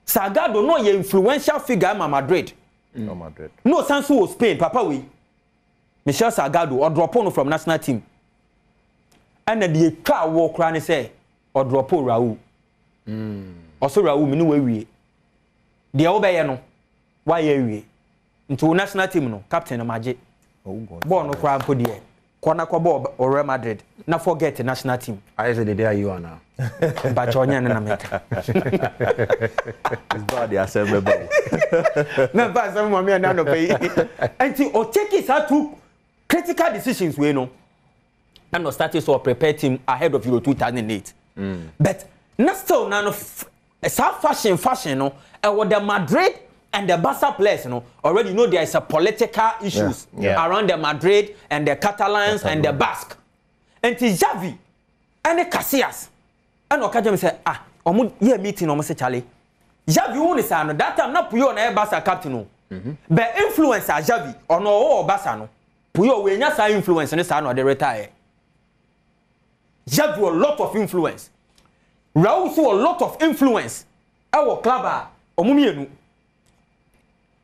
Salgado no ye influential figure in Madrid. No Madrid. No Sansu was Spain, Papa we. Michel Salgado or drop on from national team. And then the car walk around and say or drop on Raul. Also Raul me no we. The obey no. Why we? Into national team no captain Amaje. Born no crime for the corner ball or Real Madrid. Not forget the national team. I said the day you are now. But John and America. It's bad the assembly. No, but some mommy and no pay. And to take his out to critical decisions we know. And no status or prepare team ahead of Euro 2008. But not still none of fashion no and what the Madrid and the Barca players, already know there is a political issues around the Madrid and the Catalans and the Basque. And it's Xavi and the Casillas. And Okajam say, ye meeting almost a Charlie. Xavi only say, that time not Puyo and Barca captain. But influencer Xavi or no or Barca no. Puyo we not say influence and the they retire. Xavi a lot of influence. Raul saw a lot of influence. Our club Omumienu.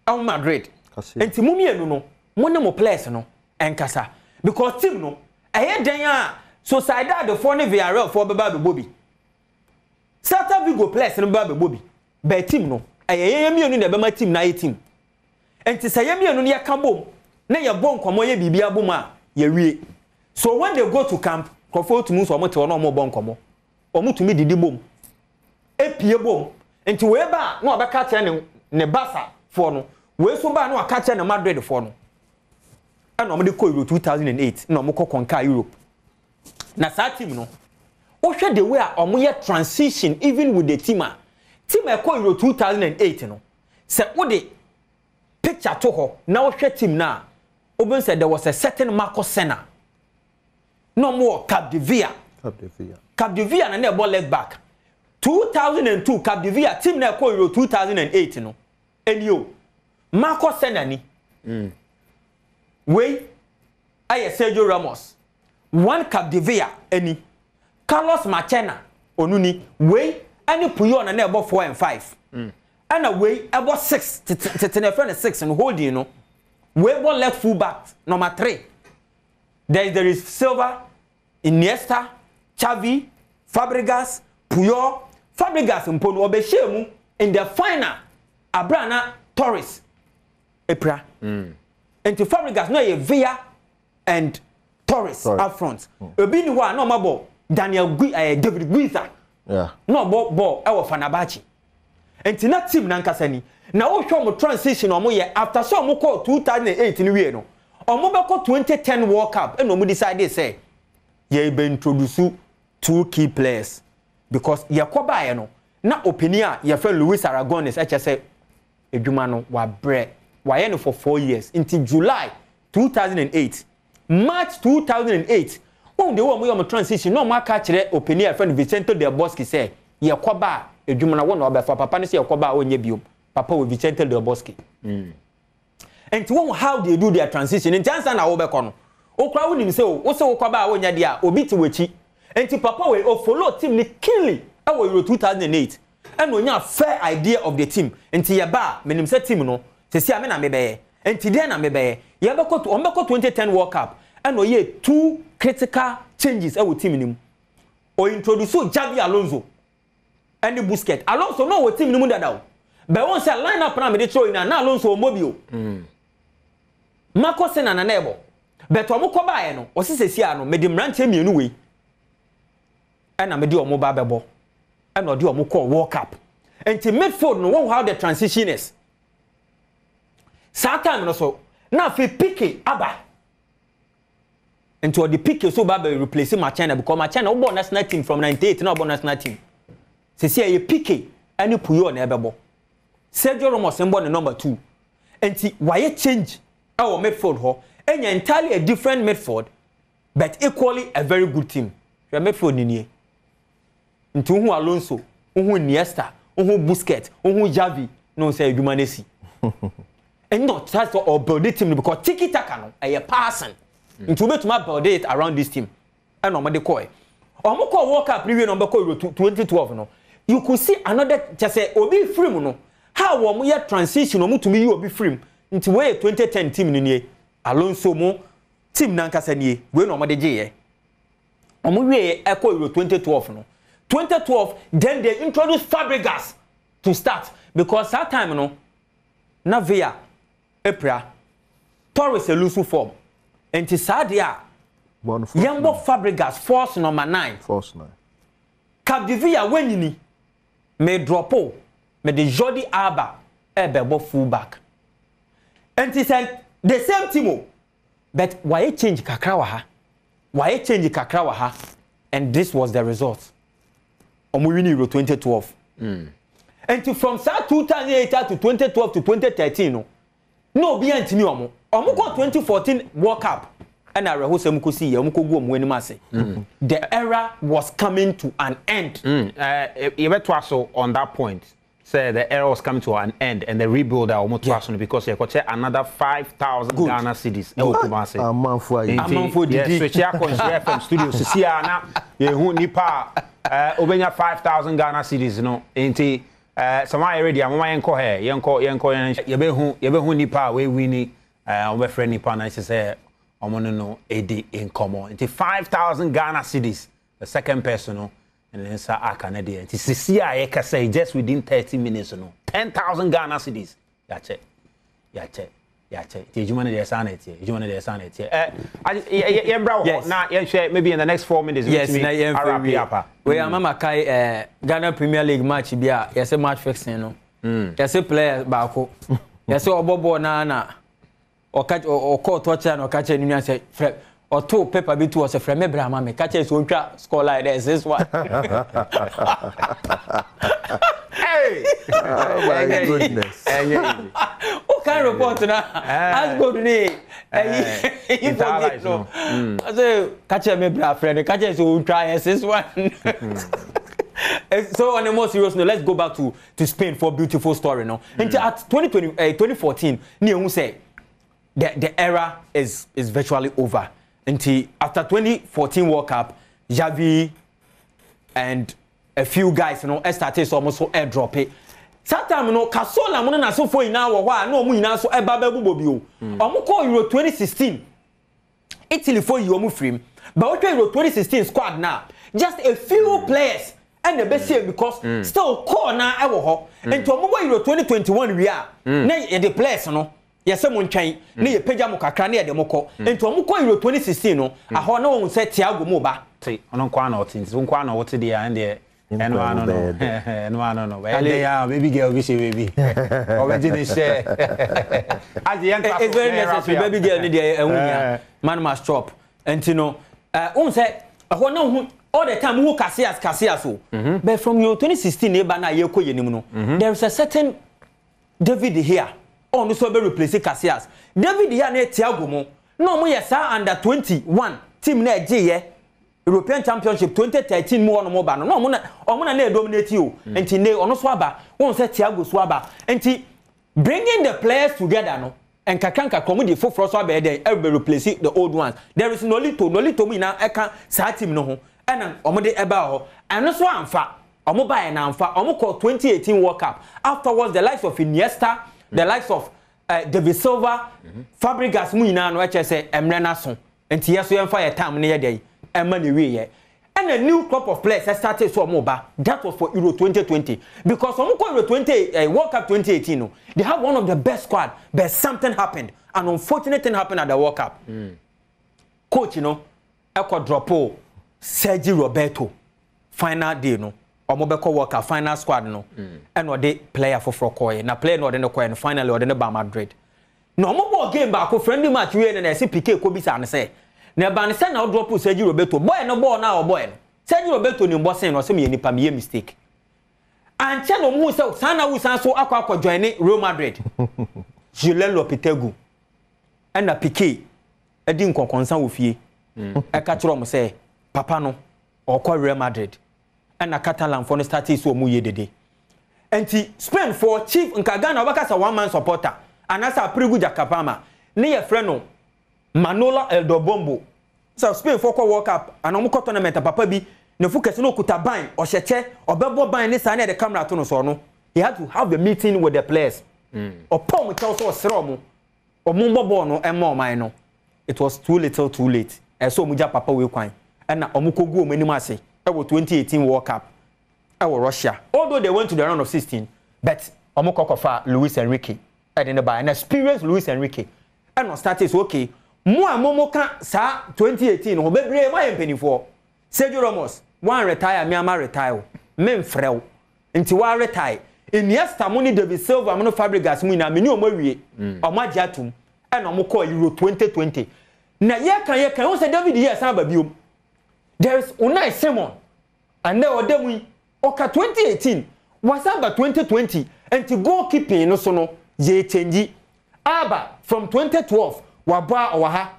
Madrid. And Timumienu no, one more players no, and Casa. Because team no, I had Danya, so side the phone VRL for Baby Bobby. Sata Vigo players and Baby Bobby. By team no, I am you in the Bama team, night team. And to say me on your cambo, na your bone come away, Bibia Buma, ye. So when they go to camp, conform to move or motor no more bon como, or move to me the boom. A peer boom, and to wherever no other catch and Nebasa for no. We so ba no akache na Madrid for no. And no ko Euro 2008 na mo ko conquer Europe. Na sa team no. O hwe the way a omo transition even with the team e ko Euro 2008 no. Se wo de picture to ho na o hwe team na oben said there was a certain Marco Senna. No more Cap de Villa na na ball leg back. 2002 Cap de Villa team na ko Euro 2008 no. And you Marco Senna ni. We aye Sergio Ramos. One Capdevia any. Carlos Machena onuni. We any Puyo na about 4 and 5. And away about 6 to 6 and hold you know. We about left full back number 3. There is Silva, Iniesta, Xavi, Fabregas, Puyo, Fabregas and Pono Obeshemu in the final. Abrana Torres. Epra. And to Fabregas no ye Villa and Torres up front. Obi ni wa no mabo Daniel David Guiza. Yeah. No ball our Fanabachi. And to that team nankasa ni. Na o hwe mo transition omo ye after so omo call 2008 ni we no. Omo be call 2010 World Cup and omo decide say ye be introduce 2 key players because ye koba ye no. Na opinion ye friend Luis Aragones say edwuma no wa bre wa ye no for 4 years until July 2008 March 2008 when they were transition no ma ka kire opinion friend Vicente Del Bosque say ye koba edwuma na wona obefa papa ne say ye koba onye biom papa we Vicente Del Bosque and to how they do their transition in chance na wo be kono okra wo nim say wo se wo koba onya dia obi ti wechi and papa we o follow team ni keenly awo Euro 2008 and onya fair idea of the team enti ye ba menim say team no se sia me na me be enti dey na me be ye be ko 2010 World Cup and oye 2 critical changes awo team nim o introduce Xavi Alonso and the Busquets Alonso no wo team nim dada but won say line up na me dey throw in na Alonso o mobile Marco Senna na nebo but omo ko ba ye no o se sia no me de mrantie mienu we and na me de omo ba bebo and no de omo call World Cup and to midfield no one how the transition is Satan no so na fi Pique aba and to the Pique so ba replace Machena because Machena born national team from 98 na born national team se sia ye Pique any Puyo na ebebo Sergio Ramos mbo ne number 2 enti why change our midfield ho enya entirely a different midfield but equally a very good team your midfield ni nti hu Alonso hu Iniesta hu Busquets hu Xavi no say adwuma nesi and not try to build the team because tiki taka no a person nti obetuma build it around this team and no de call Omoko World Cup review number 2012 no you could see another just say obi free no how wo ye transition omo to me obi free nti we 2010 team ni Alonso mo team nankasa ni we no de je omo we Euro 2012 no 2012 then they introduced Fabregas to start because that time no na via April Torres lose form enti sadia Yambo Fabregas force number 9 force 9 Capdevia wenini me dropo me de Jordi Alba ebebo fullback and he said the same team but why change kakra wa ha and this was the result omo win Euro 2012 and from 2008 to 2012 to 2013 no be antimi omo go 2014 World Cup and I rehearsal mukosi ye mukogu omo anim ase the era was coming to an end you better also on that point say the era was coming to an end and the rebuild almost because you got another 5,000 Ghana cedis e Kumasi amanfo didi switch ya FM studio sisi ana ye hu nipa obenya 5,000 Ghana cedis no enti some already amama yenko he yenko hu nipa we wini obe friend nipa na say omono no edi incomo into 5,000 Ghana cedis the second person and then sa aka there it sisi a yeka say just within 30 minutes 10,000 Ghana cedis ya che ejuma na dey sanity yembra na yen share maybe in the next 4 minutes yes na yen we amama kai Ghana Premier League match bia yes match fixing no yes player baako yes obobo na o call toucher no catch any and say or two paper bit was a frame brahma me catch so twa score like this one hey oh my goodness o can report na as good ni you forget no I say catch me bra friend catch so try this one so on a more serious note let's go back to Spain for beautiful story no until at 2014 ni who say the era is virtually over. Until after 2014 World Cup, Xavi and a few guys, started so almost so airdrop it. Sometimes Kasola mo na so for ina wo hwa na omu ina so eba ba bubobi o. Omu call Euro 2016. Italy for you omu free. But what Euro 2016 squad now, just a few players and the best because still call na e wo ho. Into omu Euro 2021 we are. Na the players yes mo ntwan na ye pagya mo kakra na ye de mokọ enti omo kọ Euro 2016 no aho na won se Thiago mo ba ono kwa na otinti won kwa na wote de ya ende eno ano no we dey ya baby girl be say baby obeji dey share aje yan ka it's very necessary baby girl need dey enwunya man must stop enti no won se aho na hu all the time who Casillas so but from Euro 2016 e ba na ye kọ yenim no there is a certain David here on no so be replace Casillas David here na Thiago mo no mo yes under 21 team na eje ye European Championship 2013 mo no ba no mo na dominate you enti ne ono so aba won say Thiago so aba enti bringing the players together no and kakanka come the foforo so aba dey everybody replace the old ones there is nolito me na eka sa team no ho ena omo de eba ho eno so amfa omo ba e na amfa omo call 2018 World Cup afterwards the likes of Iniesta the likes of David Silva, Fabregas mu ina no eche say emre na so enti yeso yemfa ye time ne ye dey emma ne we ye and a new crop of players started so omoba that was for Euro 2020 because Euro 20 World Cup 2018 no they have one of the best squad but something happened an unfortunate thing happened at the World Cup coach drop Sergio Roberto final day no omobeko World Cup final squad no and the player for Frokoy na player no de no coin finally or de ba Madrid no omobo game back friendly match we na say PK ko bisa ne say na ba ne say na drop Sergio Roberto boy no ball na o boy no Sergio Roberto ni mbo say no say me nipa me mistake and channel mu say sana wu san so akwa join Real Madrid Julen Lopetegui and na Piqué edi nkonkonsan wo fie e ka kiro mo say papa no okwa Real Madrid and na Catalan for no start so mu ye dede enti Spain for chief nkaga na obaka sa one man supporter anasa Prigu Jakapama ne ye frɛ no Manola Eldobombo so Spain for World Cup and omo tournament papa bi ne fu kese no kuta ban o hyeche obebo ban ne sa na the camera to no so no he had to have a meeting with the players opom tell so sere mo omo ball no ema oman no it was too little too late so omo ja papa we kwan na omo kogu omo anim ase e wo 2018 World Cup e wo Russia although they went to the round of 16 but omo kokofa Luis Enrique and in the by an experienced Luis Enrique and no start is okay mo amomo ka sa 2018 ho bebre ma yempenifo Sergio Ramos one retire me ama retire men frɛw nti wa retire Iniesta money David Silva mono Fabregas mu na meni o mawie o magye atum e na mo call Euro 2020 na ye kan o say David here san ba biom there is Unai Simon and there odemu oka 2018 wasaba 2020 nti goalkeeping no so no ye change aba from 2012 waba owaha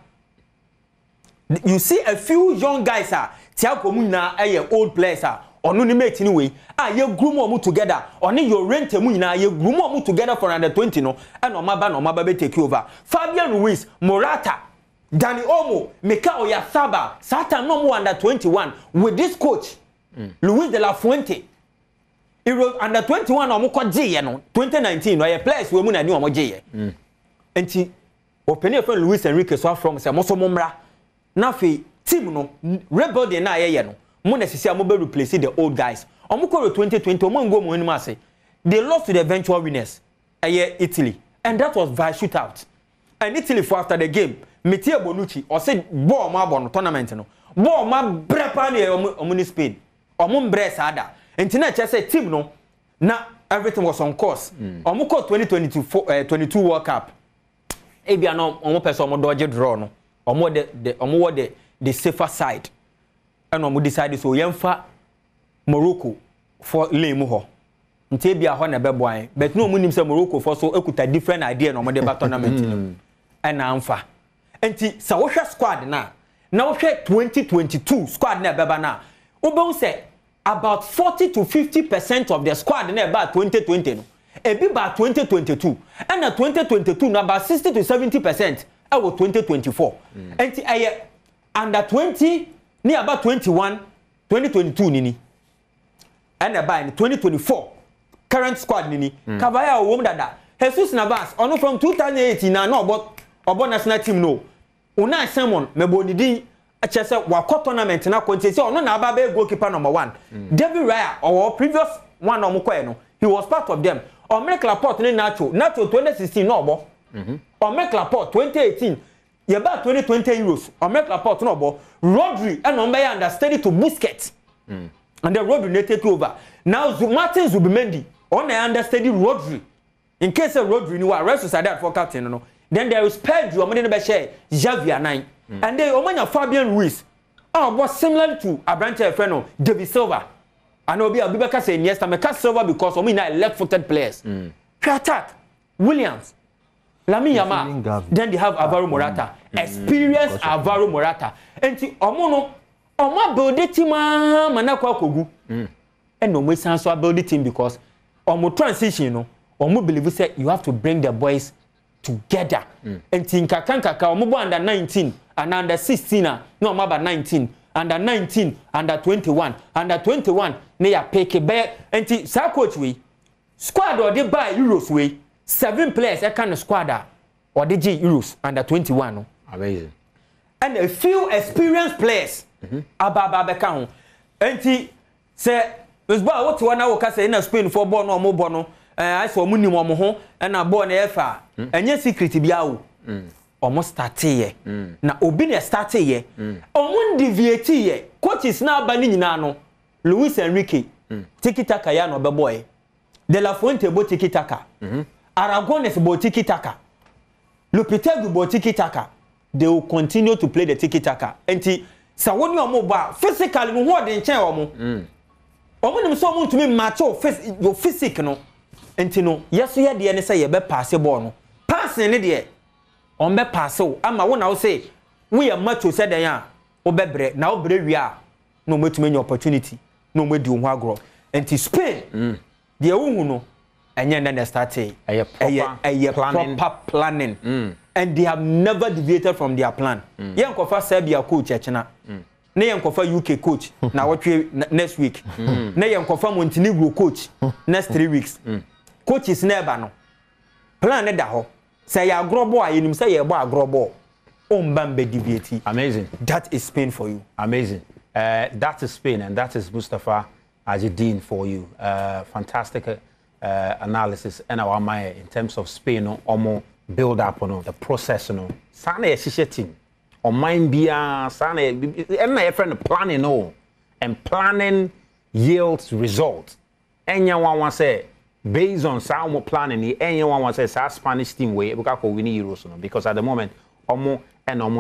you see a few young guys are Tiago mu na old players are onu ni mate ni we ye groom omu together oni your rent mu na ye groom omu together for under 20 no and omaba be take over Fabian Ruiz Morata Dani Olmo Mikel Oyarzabal Satan no more under 21 with this coach Luis de la Fuente it was under 21 omu ko je no 2019 no ye players we mu na ni omu je ye enti opinion from Luis Enrique so from say mo so momra na fe team no rebuilding na ye no mo na sisi mo be replace the old guys omo ko 2020 omo ngo mo anima say they lost to the eventual winners Italy and that was via shootout and Italy for after the game Mattia Bonucci or said ball ma bon tournament no ball ma brepa ne omo ni Spain omo mbre sada entina che say team no na everything was on course omo ko 2022 World Cup ebia no omo person omo dodge draw no omo the safer side and omo decide so yemfa Morocco for lane mu ho nte bia ho na beboan but no omo nim say Morocco for so ekuta different idea no omo de ba tournament nim and amfa enti sa wo hwe squad na wo hwe 2022 squad na beba na obo say about 40 to 50% of the squad na about 2020 no ebi ba 2022 and na 2022 na about 60 to 70% e wo 2024 enti aye under 20 ni about 21 2022 nini and about 2024 current squad nini Kabaya wo dada Jesus Navas ono from 2018 na no obo national team no Unai Simon mebonidi achese wa tournament na kontesi ono na aba be goalkeeper number 1 David Raya or previous one omukwe no he was part of them Omeric Laporte ni Nacho 2016 no obo Omeric Laporte 2018 ye ba 2020 euros Omeric Laporte no obo Rodri and ombe understudy to Busquets and then Rodri ne take over now Martin Zubimendi on understudy Rodri in case Rodri ni wa rest Sociedad for captain no then there is Pedro omene be share Xavi anan and then omanya Fabian Ruiz was similar to Abrante Freno David Silva and obi Abubakar say Iniesta me cast Silva because omina left-footed players attack Williams Lamine Yamal then they have Alvaro Morata experienced Alvaro Morata enti omo no omo build team manakwa kogu and no we san so build team because omo transition no omo believe say you have to bring the boys together enti nkaka omo bo under 19 and under 16 no omo about 19 under 19 under 21 ne ya pick be enti sa coach we squad or dey buy euros we 7 players e kind of squad or dey euros under 21 no amazing and a few experienced players ababa be kan ho enti say Lisboa what one na say na Spain for ball no omo ball no I saw omo nim omo ho na ball na efa enye secret bia wo omo start ye na obi na start ye omo deviate ye coaches na aba ni nyina no Luis Enrique tiki taka ya no be boy De La Fuente bo tiki taka Aragones bo tiki taka Lopetegui bo tiki taka they will continue to play the tiki taka enti sa woni omo ba physically no ho de nchen omo omo so omo ntumi match your physique no enti no yeso ye de ne say ye be pass ball no passing ne de on be pass o ama wo na wo say we ya match o say den a wo be bre na wo bre wi a no metumi any opportunity no me di wo agro enti Spain de wo hu no enye na start proper planning and they have never deviated from their plan yen kofa Serbia coach echena na yen kofa UK coach na wotwe next week na yen kofa Montenegro coach next 3 weeks coaches never no plan ne da ho say ya agrobo ayenim say ya bo agrobo ombambe deviate. Amazing. That is Spain for you. Amazing. That is Spain and that is Mustafa Ajidin for you. Fantastic analysis and our mind in terms of Spain or build up on the process sana ye team or mind be sana and my friend planning and planning yields results anyone want say based on some planning anyone want say Spanish team way because we need Euros because at the moment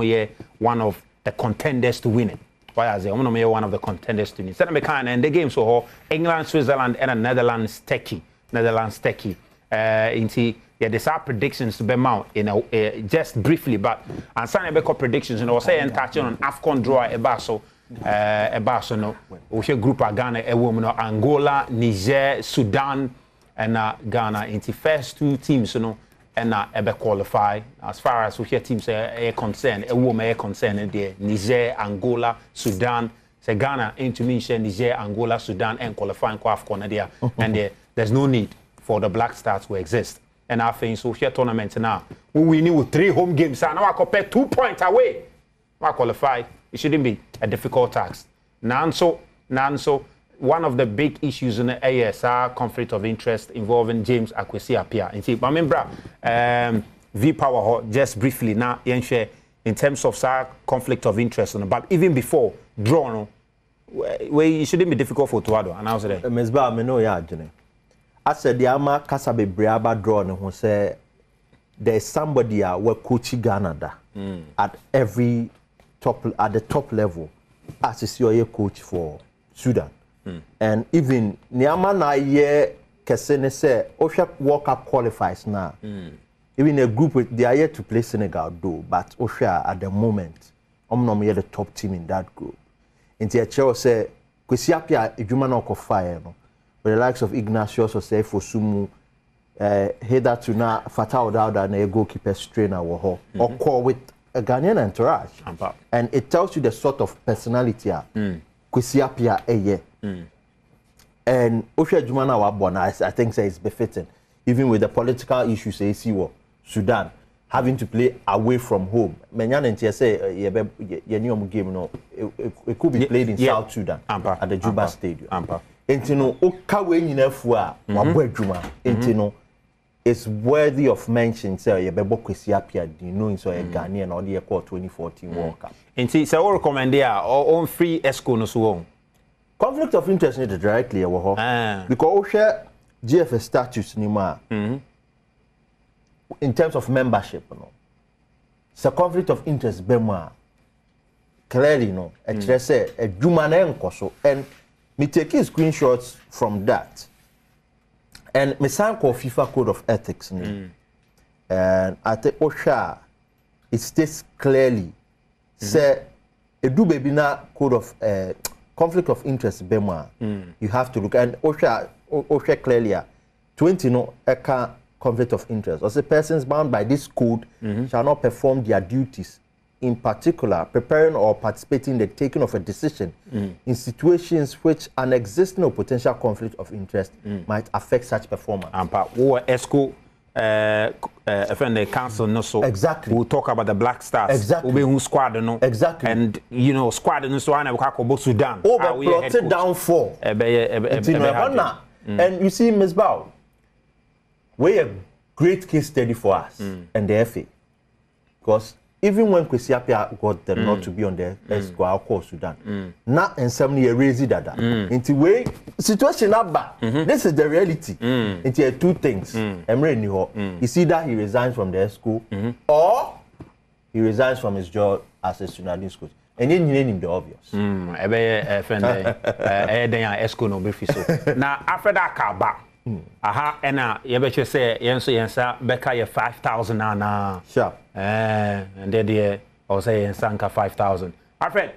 ye one of the contenders to win it. Why I say one of the contenders to win it. Instead of and the game so England, Switzerland and Netherlands techie. Into there's our predictions to be mount just briefly, but and some of predictions say and touching on AFCON draw no we should group Ghana Angola, Niger, Sudan and Ghana into first 2 teams and qualify as far as we hear teams are concerned there Niger, Angola, Sudan. Say Ghana into mention Niger, Angola, Sudan and qualifying for AFCON there and there's no need for the Black Stars to exist. And I think so here tournament now. We need with 3 home games and now I compare 2 points away. I qualify. It shouldn't be a difficult task. Nanso, one of the big issues in the ASR conflict of interest involving James Akwesi appear. And see, I remember V Power just briefly now in terms of conflict of interest, but even before draw it shouldn't be difficult for Tuado. And I was there. Mesba, I know ya. I said the ama kasa be breaba draw ne ho say there's somebody who coach Ghana at the top level as your coach for Sudan. And even Niama na ye kesene say Osha World Cup qualifies now. Even a group they are yet to play Senegal though, but Osha at the moment omnom the top team in that group. Inti a chair say Kwesi Appiah edwuma na okofire no. With the likes of Ignatius or say for Sumu, header to na Fatah Dawda na goalkeeper trainer or call with a Ghanaian entourage. And it tells you the sort of personality Kwesi Appiah and Osha Jumana Wabona, I think say it's befitting, even with the political issues say Sudan having to play away from home. Menyan and say your game no, it could be played in South Sudan at the Juba Stadium. Entino okawe nyinafua wabwadwuma entino is worthy of mention say yebebo Kwesi Appiah knowing so a Ghanaian or the 2014 World Cup. Enti say we recommend there on free esco no so conflict of interest need directly because we share GFS status ni ma in terms of membership so conflict of interest bema clearly no e say adwuma na enkoso and me taking screenshots from that and me sign called FIFA Code of Ethics and at the OSHA it states clearly say a do baby na code of conflict of interest bema you have to look and OSHA clearly 20 no eka conflict of interest or say persons bound by this code shall not perform their duties in particular, preparing or participating in the taking of a decision in situations which an existing or potential conflict of interest might affect such performance. ESCO, the council, no so exactly. We'll talk about the Black Stars. Exactly. Who squad, no. Exactly. And squad, no so I will Sudan. Plotted down for. And you see, Ms. Bao, we're a great case study for us and the FA, because. Even when Kwesi Appiah got them not to be on the squad called Sudan, now and some year raised that. Into way situation up back. This is the reality. Into 2 things. Emre Niho. You see that he resigns from the school or he resigns from his job as a Sudanese coach. and then you name the obvious. Ebe friend then esco no be so. Na after that car back. Aha ena yebetwe say yensa beka ye 5,000 na. Sure. And there I was say yensa nka 5,000. My friend,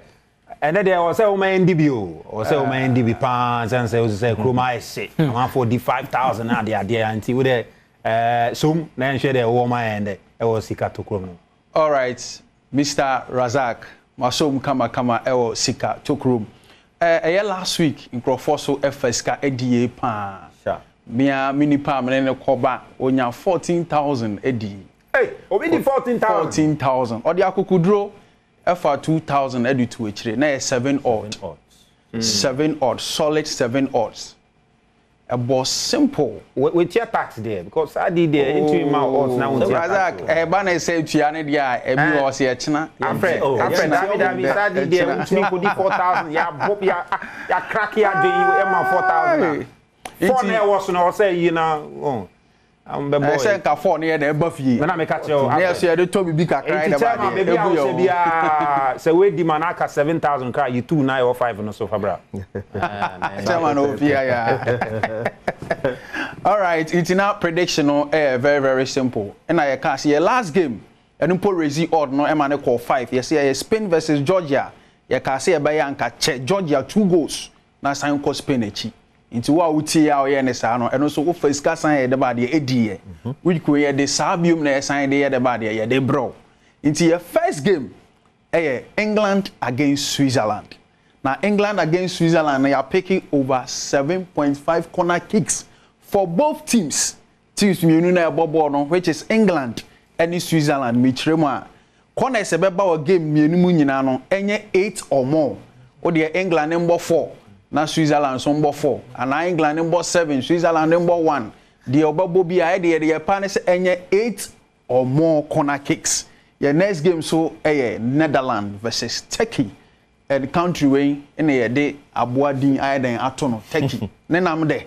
and then there was say o man DBO, or say o man DB pounds and say kroma ese. I want for the 5,000 na there anti we there some na share the woman and e was sika to krom. All right, Mr. Razak, masom kama e was sika to krom. Last week in Crofoso FSK EDA pa. Sure. Mia mini pa menene koba onya 14,000 EDA. Hey, obi 14,000. 14,000. Odi akukudro FR 2,000 edu to echire na 7 odd. 7 odd, solid 7 odds. A boss simple. With your tax there because I did there into my odds now. So Razak, bana say tuane dia e bi o se echina. Afred, David I did there into me 4,000. Ya bob ya crack ya do you ma 4,000. 4 na was no say you know. I'm the boy. I say ka 4 na e ba fie. Na me catch you. Na so e dey to bibi kakra na ba dey. Baby I say bia say we di manaka 7,000 cry you 2 9 or 5 no so fabra. Chairman of ya. All right, it's now prediction no very very simple. And I can see your last game and po raise odd no e man call 5. You see Spain versus Georgia. You can see e be anka check Georgia 2 goals. Na sign ko Spain echi. Into wa uti ya o ye ne sa no eno so wo first ka sign e de ba de edie. We ko ye de sabium na sign de ye de ba de ye de bro. Into your first game England against Switzerland. Now England against Switzerland they are picking over 7.5 corner kicks for both teams. Teams which is England and Switzerland. Michirema corner is a game no enye 8 or more. Or the England number 4, now Switzerland number 4, and England number 7, Switzerland number 1. The obabo bi idea the Japanese enye 8 or more corner kicks. Your next game so Netherlands versus Turkey. The country way in a day abuadin aiden atono Turkey. Nenam de.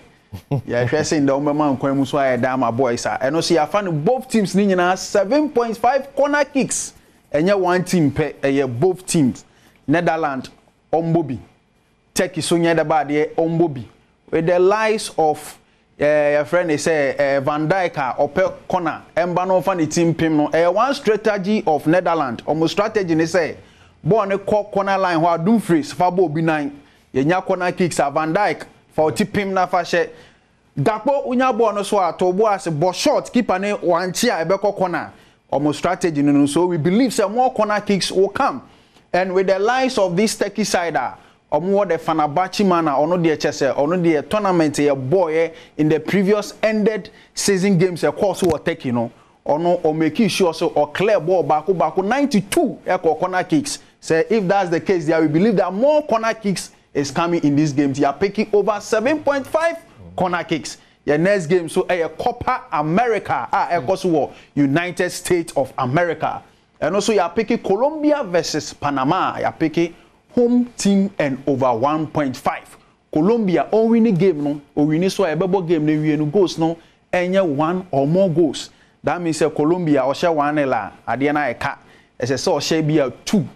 Yeah, if you're saying the Oman Kwemuswa Dama boys are and also you find both teams needing 7.5 corner kicks. And you one team pay both teams. Netherlands Ombobi. Turkey so near the body Ombobi. With the lies of your friend they say Van Dijk or per corner Mbano fan the team pim no one strategy of Netherlands almost strategy they say born a corner line where Dumfries Fabo B9 yenya corner kicks at Van Dijk for tipim na fashe Gakpo unya born so atobo as bo short keeper ne one chia ebeko corner almost strategy no so we believe some more corner kicks will come and with the lines of this Turkey sider Omo the Fenerbahce man or no the chese or no the tournament a boy in the previous ended season games a course who taking no or no or making sure so or clear ball back 92 corner kicks. Say if that's the case there we believe that more corner kicks is coming in this game. They are picking over 7.5 corner kicks. Your next game so a Copa America United States of America. And also you are picking Colombia versus Panama. You are picking home team and over 1.5. Colombia on winning game no or winning so a bubble game they win goals no any 1 or more goals. That means Colombia or share 1 la adiana eka as a so share be a 2-0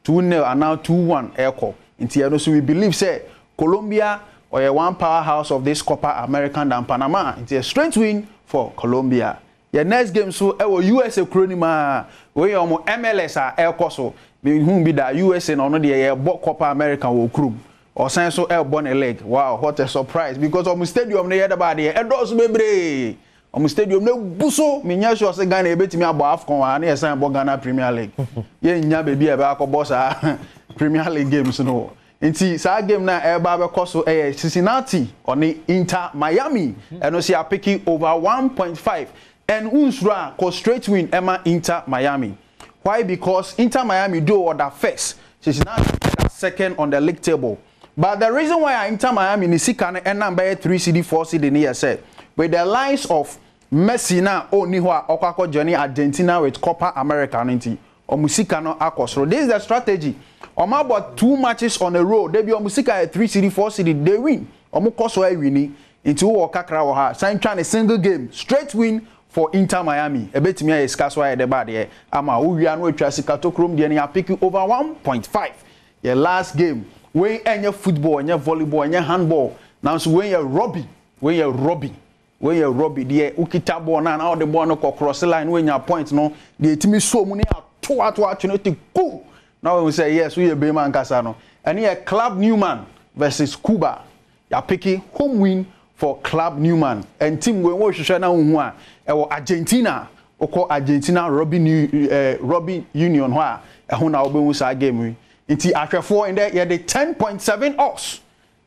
and now 2-1 echo. In so we believe say Colombia or a one powerhouse of this Copa American than Panama. It's a straight win for Colombia. Your next game so USA Kronima we MLS are echo so who be that USA no the Copa America will crew or sign so born a leg. Wow, what a surprise because stadium near the body endorse bebre stadium no buso minya sure say Ghana ebetimi abo AFCON and e sign Ghana Premier League. Ye nya baby e ba boss Premier League games no. Inti sa game na e ba be so Cincinnati on Inter Miami and no see are picking over 1.5 and unsura ko straight win Emma Inter Miami. Why? Because Inter Miami do order first. Cincinnati second on the league table. But the reason why Inter Miami is second and number 3 CD 4 CD near said with the lines of Messi na Oniwa Okako journey Argentina with Copa America nti omusika no akosro. This is the strategy. About 2 matches on a row. They be omusika 3 CD 4 CD they win. Omukoso e wini into Okakra wa sign trying a single game straight win for Inter Miami. Ebetimi aye sika so aye de bad ye. Ama uwia no atwa sika to krom de na pick over 1.5. Your last game when any football, any volleyball, any handball. Now so when you Robbie the ukita ball na all the ball no cross the line when your point no the timi so many to go. Now we say yes we be man kasa no. And here Club Newman versus Cuba. You picking home win for Club Newman and team we hwehwe na hu a Argentina oko Argentina Robin Union ho a ehun na obehu sa game wi nti ahwefo in there the 10.7 odds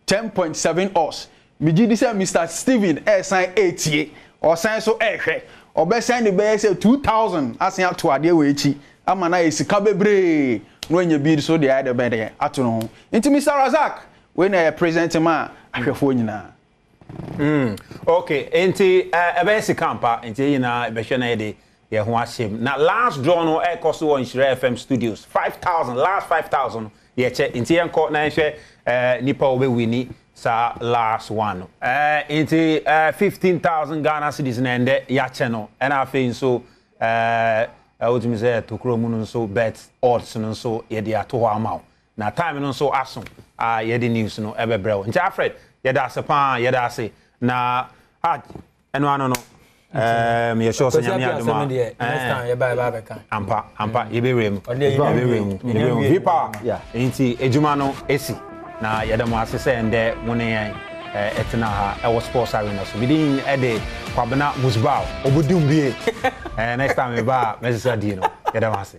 10.7 odds miji di say Mr. Steven sign 80 or sign so ehwe obesan the be say 2000 asen ato ade we echi ama na esika bebre no anya bi so the ade be there ato no nti Mr. Razak we na present ma ahwefo nyina okay enti ebesi kampa enti yina behwe na yede ye ho ahyem na last draw no e cost on Shire FM studios 5000 last 5000 ye che enti enko na hwe nipa obewini sa last one enti 15000 Ghana cedis na ende ya che no na afi so ultimate say to kromu no so bet odds no so ye de ato ho amaw na time no so aso ye de news no ebebrew nti Alfred yeda ase pa yeda ase na eno ano no me sure say nyame adoma next time ye ba beka ampa ye be rem vipa enti ejuma no esi na yeda mo ase say ende mo ne etena ha e was sports arena so bidin e de kwabena musbao obudum bie next time e ba message di no yeda mo ase